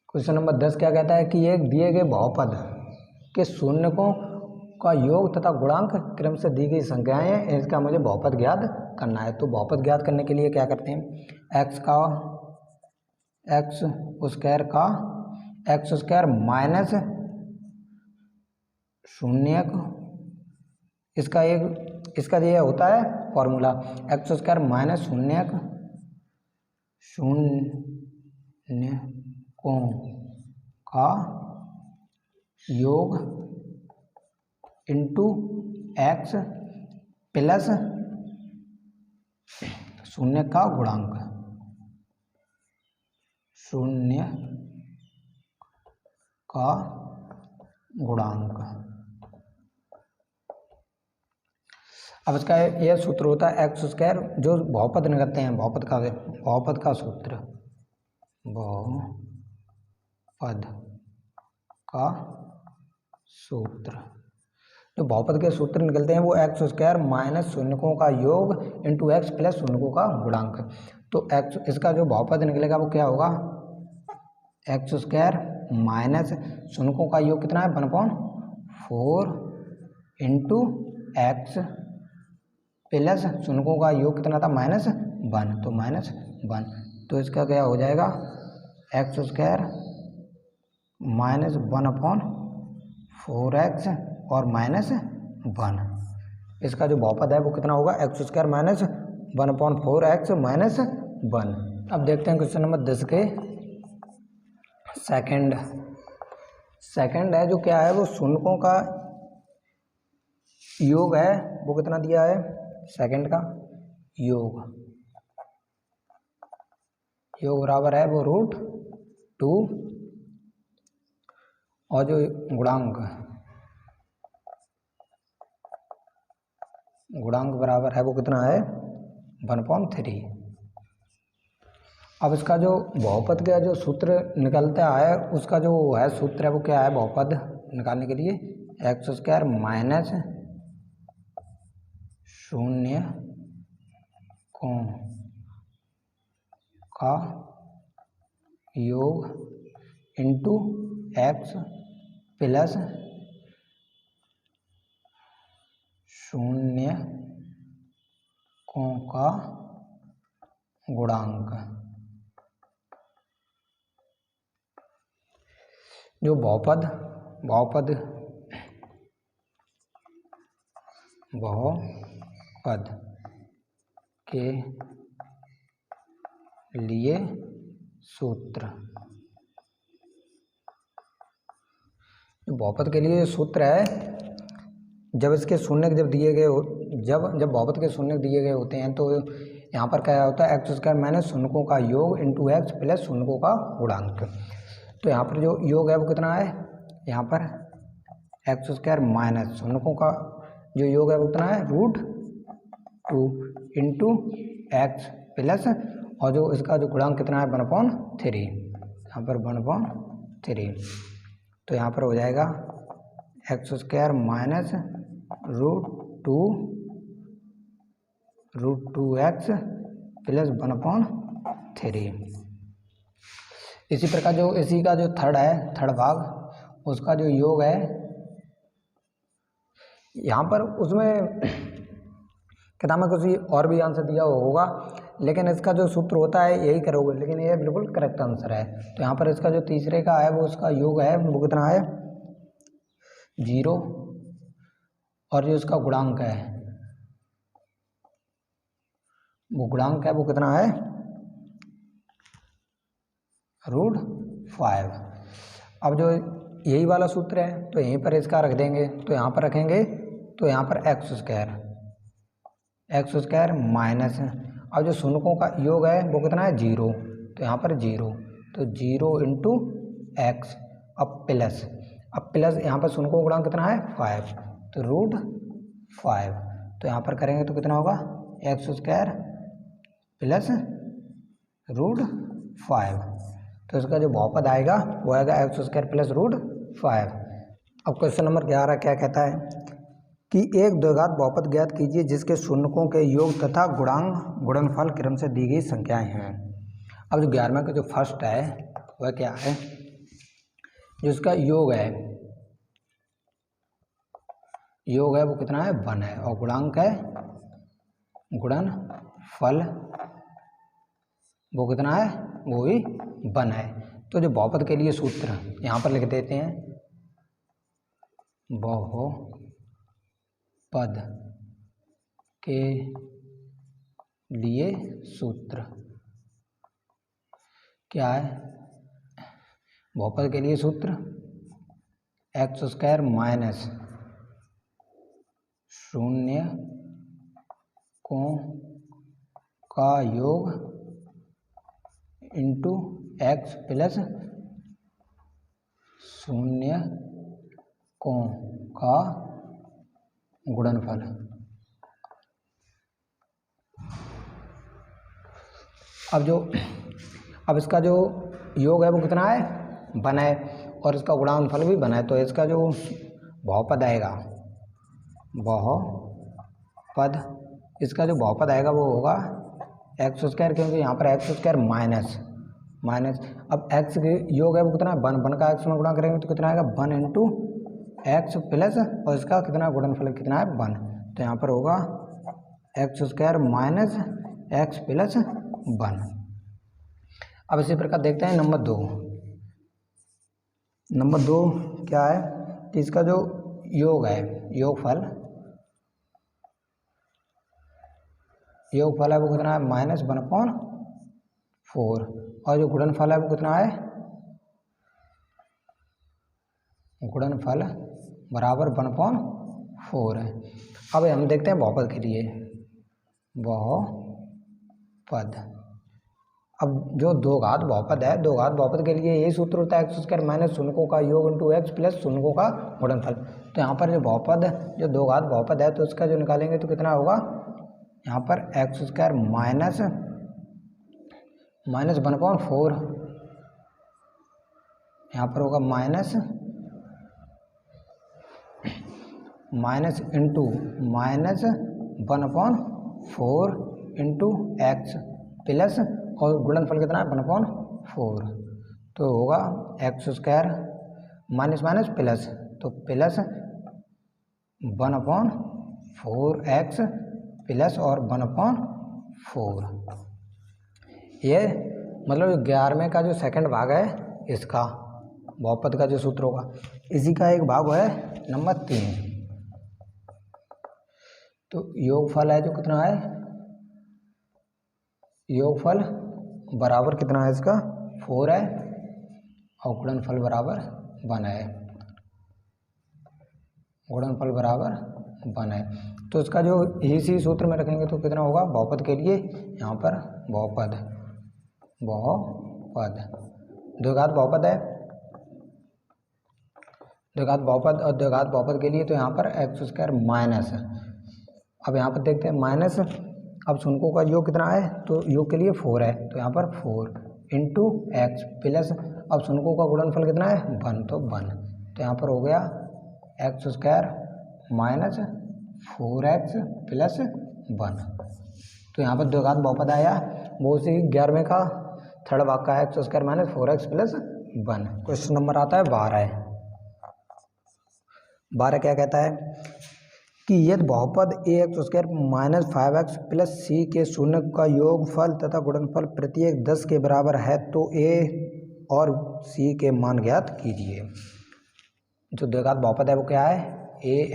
क्वेश्चन नंबर 10 क्या कहता है कि एक दिए गए बहुपद के शून्यकों का योग तथा गुणांक क्रम से दी गई संख्याएं हैं, इसका मुझे बहुपद ज्ञात करना है। तो बहुपद ज्ञात करने के लिए क्या करते हैं, x का एक्स स्क्वायर का एक्स स्क्वायर माइनस शून्य इसका ये होता है फॉर्मूला, एक्स स्क्वायर माइनस शून्य का योग इंटू एक्स प्लस शून्य का गुणांक, शून्य का गुणांक। अब इसका यह सूत्र होता है एक्स स्क्वायर, जो बहुपद निकलते हैं बहुपद का सूत्र, बहुपद का सूत्र, जो बहुपद के सूत्र निकलते हैं वो एक्स स्क्वायर माइनस शून्यकों का योग इंटू एक्स प्लस शून्यकों का गुणांक। तो एक्स, इसका जो बहुपद निकलेगा वो क्या होगा, एक्स स्क्वायर माइनस शून्यकों का योग कितना है 1/4 इंटू एक्स प्लस शून्यकों का योग कितना था -1, तो -1, तो इसका क्या हो जाएगा एक्स स्क्वायर -1/4x और -1। इसका जो बहुपद है वो कितना होगा एक्स स्क्वायर -1/4x -1। अब देखते हैं क्वेश्चन नंबर 10 के सेकंड है जो क्या है वो शून्यकों का योग है, वो कितना दिया है सेकंड का योग बराबर है वो √2 और जो गुणांक बराबर है वो कितना है 1/3। अब इसका जो बहुपद का जो सूत्र निकलता है उसका जो है सूत्र है वो क्या है बहुपद निकालने के लिए एक्स स्क्वायर माइनस शून्यकों का योग इंटू एक्स प्लस शून्यकों का गुणांक। जो बहुपद के लिए सूत्र, जो बहुपद के लिए सूत्र है, जब इसके शून्य दिए गए जब बहुपद के शून्य दिए गए होते हैं तो यहाँ पर क्या होता है एक्स स्क्वायर माइनस शून्यकों का योग इंटू एक्स प्लस शून्यकों का गुणांक। तो यहाँ पर जो योग है वो कितना है, यहाँ पर एक्स स्क्वायर माइनस शून्यकों का जो योग है वो कितना है √2 इंटू एक्स प्लस और जो इसका जो गुणांक कितना है 1/3, यहाँ पर 1/3। तो यहाँ पर हो जाएगा x square minus √2x plus 1/3। इसी प्रकार जो इसी का जो थर्ड भाग उसका जो योग है, यहाँ पर उसमें किताब में कुछ और भी आंसर दिया होगा लेकिन इसका जो सूत्र होता है यही करोगे, लेकिन ये बिल्कुल करेक्ट आंसर है। तो यहाँ पर इसका जो तीसरे का है वो उसका योग है वो कितना है 0 और जो इसका गुणांक है वो कितना है √5। अब जो यही वाला सूत्र है तो यहीं पर इसका रख देंगे, तो यहाँ पर रखेंगे तो यहाँ पर एक्स स्क्वायर माइनस, अब जो शून्यकों का योग है वो कितना है 0, तो यहाँ पर 0, तो 0 इंटू एक्स अब प्लस यहाँ पर शून्यकों का गुणांक कितना है 5, तो √5। तो यहाँ पर करेंगे तो कितना होगा एक्स स्क्वायर प्लस √5। तो इसका जो बहुपद आएगा वो आएगा एक्स स्क्वायर प्लस √5। अब क्वेश्चन नंबर 11 क्या कहता है कि एक द्विघात बहुपद ज्ञात कीजिए जिसके शून्यकों के योग तथा गुणनफल क्रम से दी गई संख्याएं हैं। अब जो 11वें का जो फर्स्ट है वह क्या है, जिसका योग है वो कितना है 1 है और गुणांक है गुणनफल वो कितना है वो भी 1 है। तो जो बहुपद के लिए सूत्र यहाँ पर लिख देते हैं, बहुपद के लिए सूत्र क्या है? बहुपद के लिए सूत्र x² माइनस 0 कोण का योग इंटू x प्लस 0 कोण का गुणनफल। अब इसका जो योग है वो कितना है? 1 है और इसका गुणनफल भी 1 है। तो इसका जो बहुपद आएगा, बहुपद, इसका जो बहुपद आएगा वो होगा x², क्योंकि यहाँ पर x² माइनस अब x के योग है वो कितना है? 1 का x में गुणा करेंगे तो कितना आएगा? 1 इंटू x प्लस, और इसका कितना गुणनफल कितना है? 1। तो यहाँ पर होगा x² माइनस x प्लस 1। अब इसी प्रकार देखते हैं नंबर 2। नंबर 2 क्या है कि इसका जो योग है, योगफल है वो कितना है? -1/4, और जो गुणनफल है वो कितना है? गुणनफल बराबर 1/4 है। अब हम देखते हैं बहुपद के लिए, बहुपद। अब जो दो घात बहुपद है, दो घात बहुपद के लिए यही सूत्र होता है x² माइनस शून्यों का योग इंटू x प्लस शून्यों का गुणनफल। तो यहाँ पर जो बहुपद, जो दो घात बहुपद है, तो इसका जो निकालेंगे तो कितना होगा? यहाँ पर x² माइनस 1/4, यहाँ पर होगा minus into -1/4 into x plus, और गुणनफल कितना है? 1/4। तो होगा x² माइनस प्लस, तो प्लस 1/4x प्लस और 1/4। ये मतलब 11वें का जो सेकंड भाग है इसका बहुपद का जो सूत्र होगा, इसी का एक भाग है नंबर 3। तो योगफल है जो कितना है? योगफल बराबर कितना है इसका? 4 है, और गुणनफल बराबर 1 है। गुणनफल बराबर 1 है। तो इसका जो इसी सूत्र में रखेंगे तो कितना होगा बहुपद के लिए? यहाँ पर बहुपद द्विघात बहुपद है, द्विघात बहुपद, और द्विघात बहुपद के लिए तो यहाँ पर x² माइनस। अब यहाँ पर देखते हैं माइनस, अब शून्यों का योग कितना है? तो योग के लिए 4 है, तो यहाँ पर 4 इंटू x प्लस, अब शून्यों का गुणनफल कितना है? 1, तो 1। तो यहाँ पर हो गया x² माइनस 4x प्लस 1। तो यहाँ पर द्विघात बहुपद आया, वो उसी 11वें का थर्ड भाग का है, x² minus 4x plus 1। Question number आता है 12। 12 क्या कहता है कि यदि बहुपद ax² minus 5x plus c के शून्य का योगफल तथा गुणनफल प्रत्येक 10 के बराबर है तो a और c के मान ज्ञात कीजिए। जो द्विघात बहुपद है वो क्या है?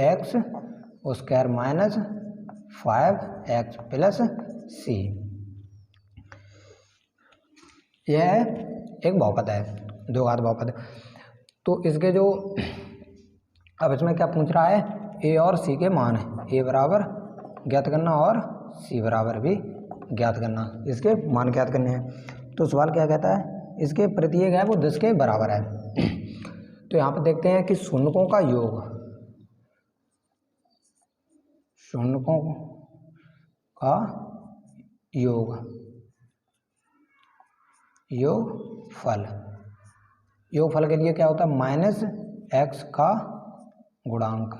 ax² minus 5x plus c। यह एक बहुपद है, द्विघात बहुपद। तो इसके जो, अब इसमें क्या पूछ रहा है? a और c के मान है, a बराबर ज्ञात करना और c बराबर भी ज्ञात करना, इसके मान ज्ञात करने हैं। तो सवाल क्या कहता है? इसके प्रत्येक है वो 10 के बराबर है। तो यहाँ पर देखते हैं कि शून्यों का योग, शून्यों का योग, योगफल के लिए क्या होता है? माइनस x का गुणांक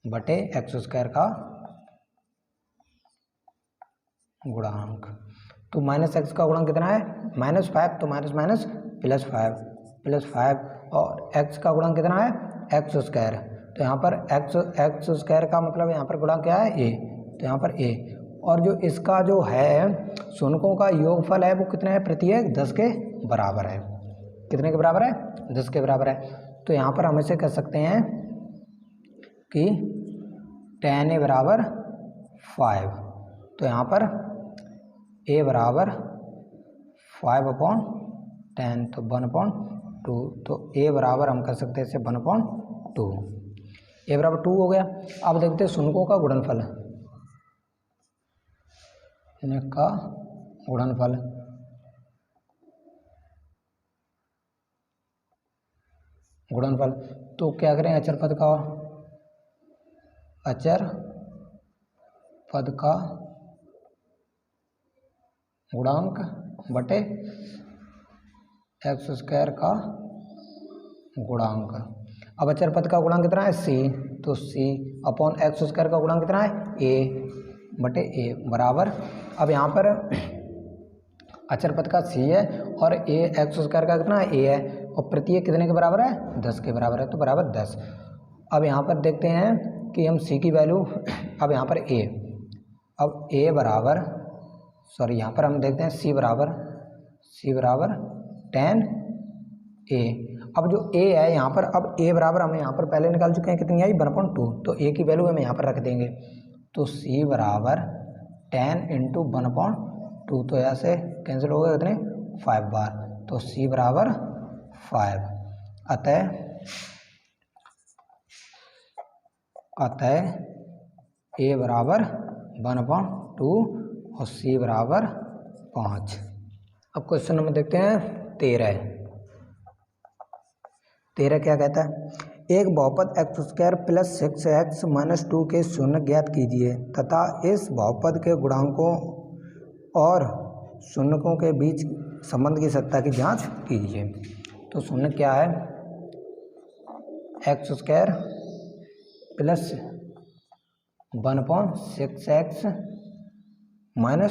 बटे x² का गुणांक। तो माइनस x का गुणांक कितना है? -5, तो माइनस प्लस 5 और x का गुणांक कितना है? x²। तो यहाँ पर x² का मतलब यहाँ पर गुणांक क्या है? a, तो यहाँ पर a, और जो इसका जो है शून्यों का योगफल है वो कितना है, प्रत्येक 10 के बराबर है। कितने के बराबर है, 10 के बराबर है। तो यहाँ पर हम इसे कह सकते हैं कि tan a बराबर 5। तो यहाँ पर a बराबर 5/10, तो 1/2। तो a बराबर हम कर सकते हैं इसे 1/2। a बराबर 2 हो गया। अब देखते हैं शून्यों का गुणनफल, इनका गुणनफल। तो क्या करें, अचर पद का गुणांक बटे x² का गुणांक। अब अचर पद का गुणांक कितना है, c, तो c/x² का गुणांक कितना है, a बटे a बराबर। अब यहाँ पर अचर पद का c है और a x² का कितना है, a है, और प्रत्येक कितने के बराबर है, 10 के बराबर है, तो बराबर 10। अब यहाँ पर देखते हैं कि हम c की वैल्यू, अब यहाँ पर a, अब a बराबर, सॉरी यहाँ पर हम देखते हैं c बराबर tan a। अब जो a है यहाँ पर, अब a बराबर हम यहाँ पर पहले निकाल चुके हैं, कितनी आई, 1/2। तो a की वैल्यू हम यहाँ पर रख देंगे, तो c बराबर tan × 1/2। तो यहाँ से कैंसिल हो गए कितने, 5 बार, तो c बराबर 5। अतः a बराबर 1/2 और c बराबर 5। अब क्वेश्चन नंबर देखते हैं 13 क्या कहता है, एक बहुपद x² + 6x - 2 के शून्य ज्ञात कीजिए तथा इस बहुपद के गुणांकों और शून्यों के बीच संबंध की सत्ता की जांच कीजिए। तो शून्य क्या है, x² + 1/6x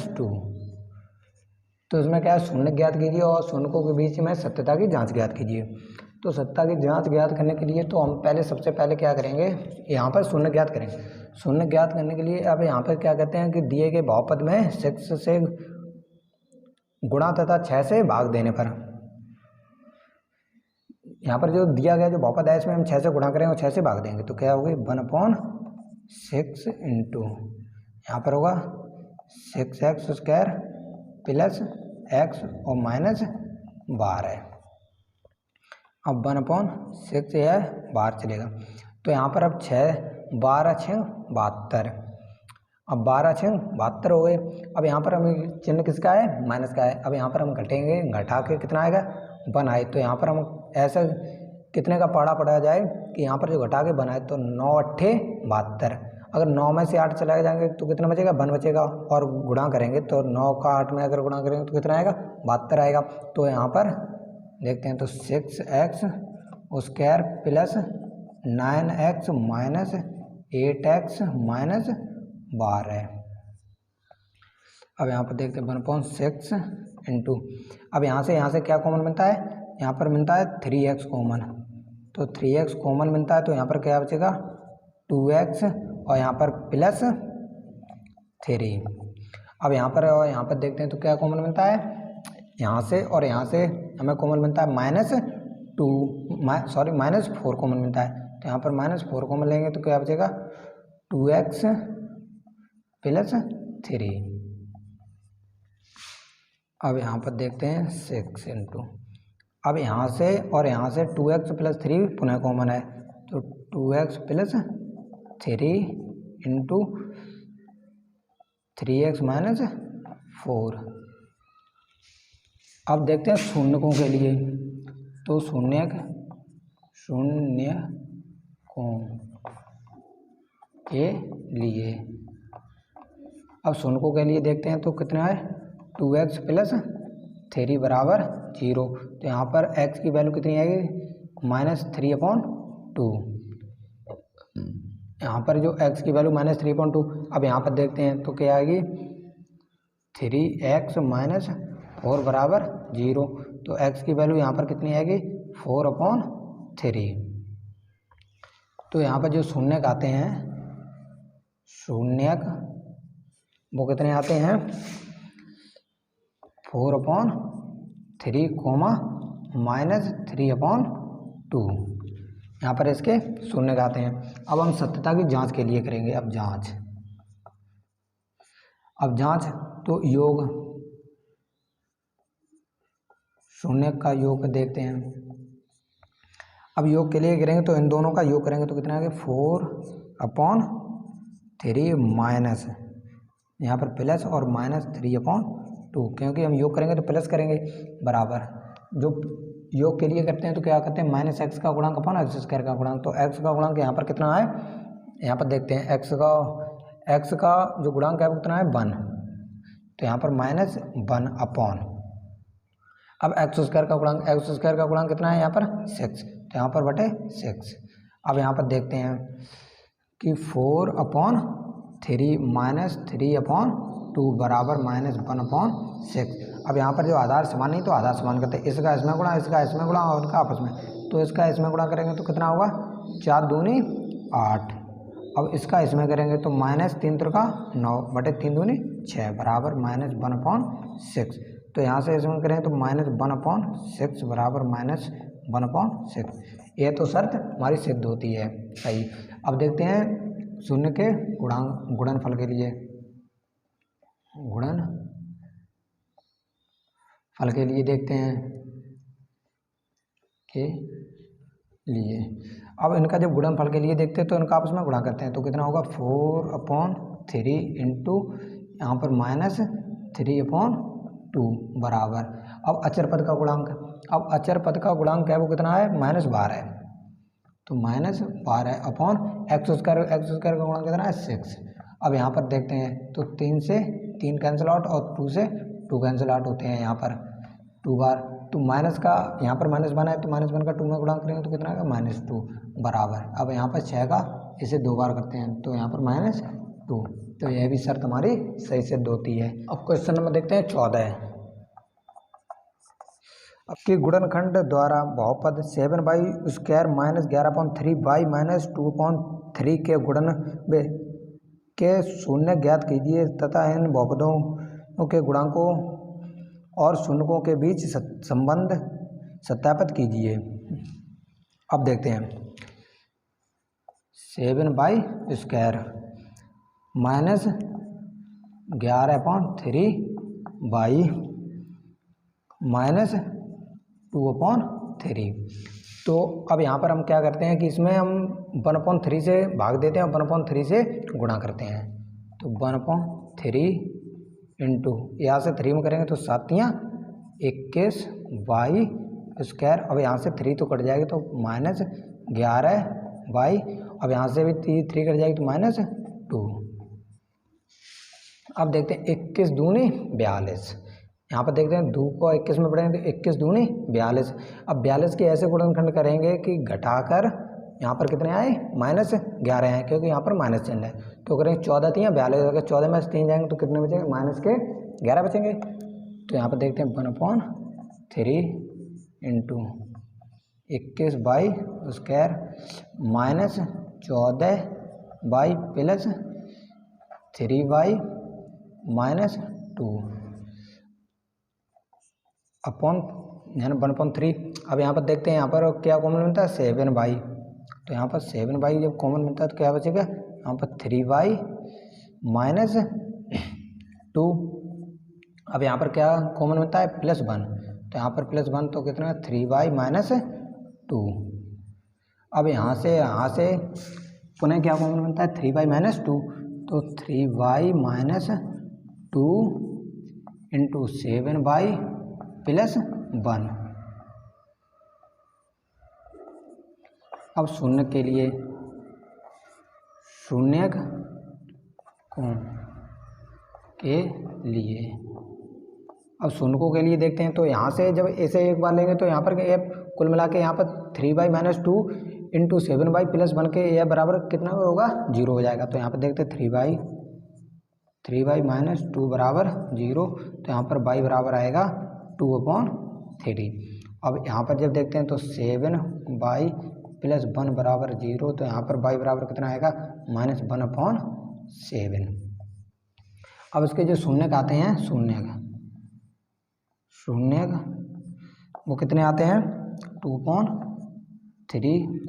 - 2। तो इसमें क्या है, शून्य ज्ञात कीजिए और शून्यों के बीच में सत्यता की जांच ज्ञात कीजिए। तो सत्ता की जांच ज्ञात करने के लिए तो हम पहले सबसे पहले क्या करेंगे, यहाँ पर शून्य ज्ञात करेंगे। शून्य ज्ञात करने के लिए अब यहाँ पर क्या कहते हैं कि दिए गए बहुपद में 6 से गुणा तथा 6 से भाग देने पर, यहाँ पर जो दिया गया जो बहुपद है इसमें हम 6 से गुणा करेंगे और 6 से भाग देंगे, तो क्या होगी, 1/6 इंटू यहाँ पर होगा 6x² + x और -12। अब 1/6 है, बाहर चलेगा, तो यहाँ पर अब 6 12 6 72। अब 12 6 72 हो गए। अब यहाँ पर हम चिन्ह किसका है, माइनस का है। अब यहाँ पर हम घटेंगे, घटा के कितना आएगा, 1 आए। तो यहाँ पर हम ऐसा कितने का पढ़ा पड़ा जाए कि यहाँ पर जो घटा के 1 आए, तो 9 8 72। अगर 9 में से 8 चला जाएंगे तो कितना बचेगा, 1 बचेगा, और गुणा करेंगे तो 9 का 8 में अगर गुणा करेंगे तो कितना आएगा, 72 आएगा। तो यहाँ पर देखते हैं, तो 6x² + 9x - 8x - 12। अब यहाँ पर देखते हैं 1/6 इंटू, अब यहाँ से क्या कॉमन मिलता है, यहाँ पर मिलता है 3x कॉमन, तो 3x कॉमन मिलता है, तो यहाँ पर क्या बचेगा, 2x और यहाँ पर +3। अब यहाँ पर देखते हैं तो क्या कॉमन मिलता है, यहाँ से और यहाँ से हमें कॉमन मिलता है -4 कॉमन मिलता है। तो यहाँ पर -4 कॉमन लेंगे तो क्या बचेगा, 2x + 3। अब यहाँ पर देखते हैं 6 इंटू, अब यहाँ से और यहाँ से 2x + 3 पुनः कॉमन है, तो 2x + 3 इंटू 3x - 4। अब देखते हैं शून्यों के लिए, तो शून्यों के लिए, अब शून्यों के लिए देखते हैं तो कितना है, 2x + 3 बराबर 0। तो यहाँ पर x की वैल्यू कितनी आएगी, -3/2। यहाँ पर जो x की वैल्यू -3/2, अब यहाँ पर देखते हैं तो क्या आएगी, 3x - 4 बराबर 0। तो x की वैल्यू यहाँ पर कितनी आएगी, 4/3। तो यहाँ पर जो शून्यक आते हैं, शून्यक वो कितने आते हैं 4/3 -3/2। यहाँ पर इसके शून्य आते हैं। अब हम सत्यता की जांच के लिए करेंगे। अब जांच तो योग, शून्य का योग देखते हैं। अब योग के लिए करेंगे तो इन दोनों का योग करेंगे तो कितना आएगा 4/3 माइनस यहाँ पर प्लस और -3/2, क्योंकि हम योग करेंगे तो प्लस करेंगे बराबर। जो योग के लिए करते हैं तो क्या करते हैं -x का गुणांक अपॉन x² का गुणांक। तो x का गुणांक यहाँ पर कितना है, यहाँ पर देखते हैं x का जो गुणांक है वो कितना है 1, तो यहाँ पर -1 अपॉन, अब x² का गुणांक कितना है यहाँ पर 6, तो यहाँ पर बटे 6। अब यहाँ पर देखते हैं कि 4/3 -3/2 बराबर -1/6। अब यहाँ पर जो आधार समान नहीं तो आधार समान करते हैं, इसका इसमें गुणा, इसका इसमें गुणा और इनका आपस में, तो इसका इसमें गुणा करेंगे तो कितना होगा 4 दूनी 8। अब इसका इसमें करेंगे तो -3 त्रिका 9 बटे 3 दूनी 6 बराबर -1/6। तो यहाँ से इसमें करें तो -1/6 बराबर -1/6। ये तो शर्त हमारी सिद्ध होती है सही। अब देखते हैं शून्य के गुणनफल के लिए, गुणनफल के लिए देखते हैं के लिए। अब इनका जब गुणनफल के लिए देखते हैं तो इनका आपस में गुणा करते हैं तो कितना होगा 4/3 इंटू यहाँ पर -3/2 बराबर। अब अचर पद का गुणांक, अब अचर पद का गुणांक है वो कितना है -12, तो -12 अपॉन x² का गुणांक कितना है 6। अब यहाँ पर देखते हैं तो 3 से 3 कैंसिल आउट और 2 से 2 कैंसिल आउट होते हैं यहाँ पर 2 बार, तो माइनस का यहाँ पर -1 है तो -1 का 2 में गुणांक करेंगे तो कितना आएगा -2 बराबर। अब यहाँ पर 6 का इसे 2 बार करते हैं तो यहाँ पर -2, तो यह भी शर्त हमारी सही सिद्ध होती है। अब क्वेश्चन नंबर देखते हैं 14। अब कि गुणनखंड द्वारा बहुपद 7y² -11/3y -2/3 के गुणन के शून्य ज्ञात कीजिए तथा इन बहुपदों के गुणांकों और शून्यकों के बीच संबंध सत्यापित कीजिए। अब देखते हैं 7y² -11/3y -2/3। तो अब यहाँ पर हम क्या करते हैं कि इसमें हम 1/3 से भाग देते हैं और 1/3 से गुणा करते हैं, तो 1/3 इंटू यहाँ से 3 में करेंगे तो 7×21y²। अब यहाँ से 3 तो कट जाएगी तो -11y, अब यहाँ से भी 3 कट जाएगी तो -2। अब देखते हैं 21 दूनी 42, यहाँ पर देखते हैं 2 को 21 में पढ़ेंगे तो 21 दूनी 42। अब 42 के ऐसे गुणनखंड करेंगे कि घटाकर यहाँ पर कितने आए -11 हैं, क्योंकि यहाँ पर माइनस चिन्ह है, तो करेंगे 14 3 42, अगर 14 में से 3 जाएंगे तो कितने बचेंगे -11 बचेंगे। तो यहाँ पर देखते हैं 1/3 into 21y² -14y plus 3y -2 upon 1/3। अब यहाँ पर देखते हैं यहाँ पर क्या कॉमन मिलता है 7y, तो यहाँ पर 7y जब कॉमन मिलता है तो क्या बचेगा यहाँ पर 3y -2। अब यहाँ पर क्या कॉमन मिलता है +1, तो यहाँ पर +1 तो कितना है 3y -2। अब यहाँ से पुनः क्या कॉमन मिलता है 3y -2, तो 3y -2 इंटू 7y +1। अब शून्य के लिए, शून्यक कोण के लिए, अब शून्यकों के लिए देखते हैं तो यहाँ से जब ऐसे एक बार लेंगे तो यहाँ पर ये कुल मिला के यहाँ पर 3y -2 इंटू 7y +1 के यह बराबर कितना होगा 0 हो जाएगा। तो यहाँ पर देखते हैं 3y -2 बराबर 0, तो यहाँ पर y बराबर आएगा 2/3। अब यहाँ पर जब देखते हैं तो 7y +1 बराबर 0, तो यहाँ पर y बराबर कितना आएगा -1/7। अब इसके जो शून्यक आते हैं शून्यक वो कितने आते हैं 2/3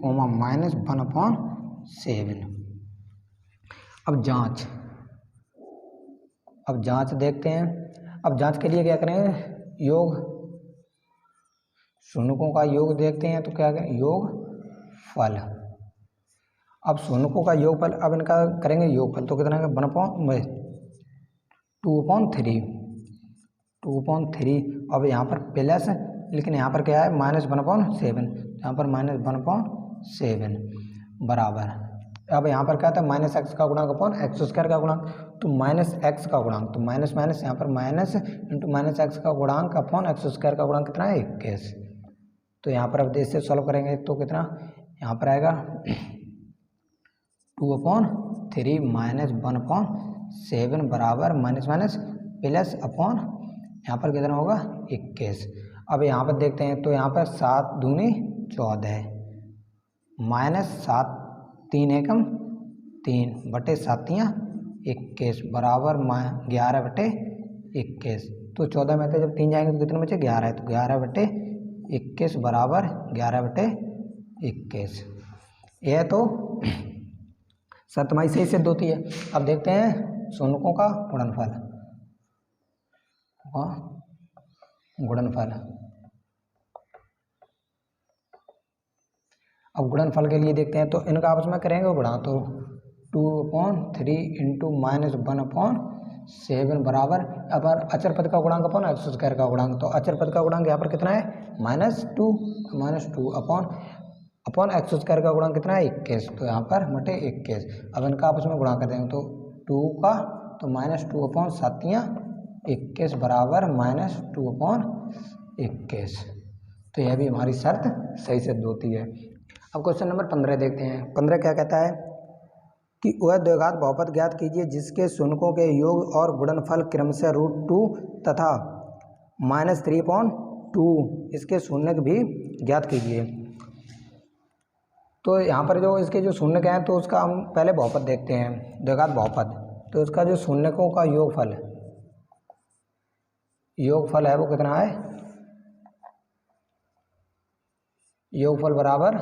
-1/7। अब जांच देखते हैं। अब जांच के लिए क्या करेंगे, योग शून्यकों का योग देखते हैं। तो क्या करें, योग फल। अब शून्यकों का योगफल, अब इनका करेंगे योगफल। तो कितना है 2/3। अब यहाँ पर प्लस, लेकिन यहाँ पर क्या है -1/7, यहाँ पर -1/7 बराबर। अब यहाँ पर क्या था -x का गुणांक अपॉन x² का गुणांक। तो -x का गुणांक, तो माइनस माइनस यहाँ पर माइनस इंटू -x का गुणांक अपॉन x² का गुणांक कितना है 21। तो यहाँ पर अब इससे सॉल्व करेंगे तो कितना यहाँ पर आएगा 2/3 -1/7 बराबर माइनस माइनस प्लस अपॉन यहाँ पर कितना होगा 21। अब यहाँ पर देखते हैं तो यहाँ पर 7 दूनी 14 -7 3 एकम 3 बटे 7 21 बराबर 11/21। तो 14 में से जब 3 जाएंगे तो कितने बचे 11 है। तो 11/21 बराबर 11/21। यह तो सतमाई से ही सिद्ध होती है। अब देखते हैं शून्यकों का गुणनफल। अब गुणनफल के लिए देखते हैं तो इनका आपस में करेंगे गुणा। तो 2/3 इंटू -1/7 बराबर, अब अचर पद का गुणांक अपॉन x² का गुणांक। तो अचर पद का गुणांक यहाँ पर कितना है -2 अपॉन x² का गुणांक कितना है 21। तो यहाँ पर बटे 21। अब इनका आपस में गुणा कर देंगे तो 2 का तो -2/7 21 बराबर -2/21। तो यह भी हमारी शर्त सही सिद्ध होती है। अब क्वेश्चन नंबर 15 देखते हैं। 15 क्या कहता है कि वह द्विघात बहुपद ज्ञात कीजिए जिसके शून्यकों के योग और गुणनफल क्रमशः √2 तथा -3/2 इसके शून्यक भी ज्ञात कीजिए। तो यहाँ पर जो इसके जो शून्यक हैं तो उसका हम पहले बहुपद देखते हैं, द्विघात बहुपद। तो उसका जो शून्यकों का योगफल है वो कितना है, योगफल बराबर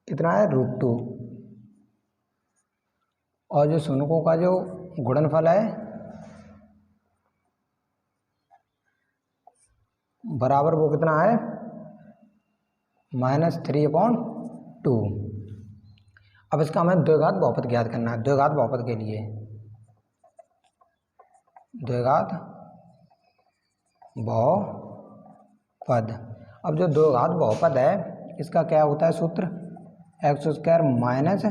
कितना है √2। और जो शून्यकों का जो गुणनफल है बराबर वो कितना है -3/2। अब इसका हमें द्विघात बहुपद ज्ञात करना है। द्विघात बहुपद के लिए द्विघात बहुपद, अब जो द्विघात बहुपद है इसका क्या होता है सूत्र, x² माइनस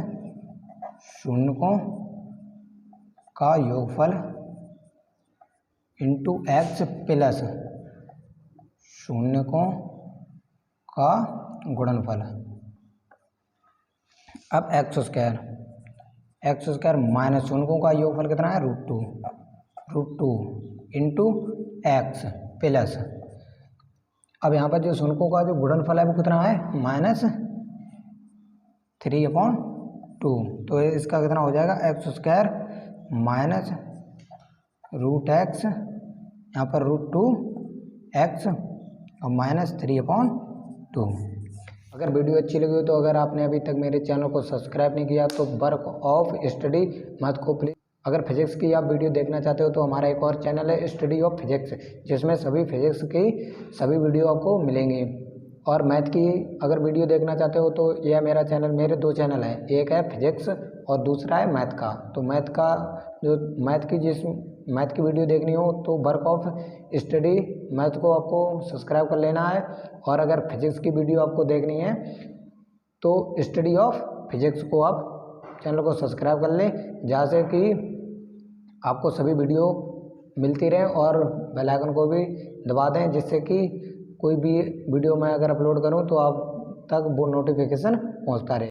शून्यकों का योगफल इंटू x प्लस शून्यकों का गुणनफल। अब x² माइनस शून्यकों का योगफल कितना है √2 इंटू x प्लस, अब यहाँ पर जो शून्यकों का जो गुणनफल है वो कितना है -3/2। तो इसका कितना हो जाएगा x² माइनस √x, यहाँ पर √2x और -3/2। अगर वीडियो अच्छी लगी हो तो अगर आपने अभी तक मेरे चैनल को सब्सक्राइब नहीं किया तो वर्क ऑफ स्टडी मैथ को प्लीज, अगर फिजिक्स की आप वीडियो देखना चाहते हो तो हमारा एक और चैनल है स्टडी ऑफ फिजिक्स, जिसमें सभी फिजिक्स की सभी वीडियो आपको मिलेंगी। और मैथ की अगर वीडियो देखना चाहते हो तो यह मेरा चैनल, मेरे 2 चैनल हैं, एक है फिजिक्स और दूसरा है मैथ का। तो मैथ की वीडियो देखनी हो तो वर्क ऑफ स्टडी मैथ को आपको सब्सक्राइब कर लेना है। और अगर फिजिक्स की वीडियो आपको देखनी है तो स्टडी ऑफ फिजिक्स को आप चैनल को सब्सक्राइब कर लें, जहाँ से कि आपको सभी वीडियो मिलती रहे और बेल आइकन को भी दबा दें, जिससे कि कोई भी वीडियो मैं अगर अपलोड करूं तो आप तक वो नोटिफिकेशन पहुंचता रहे।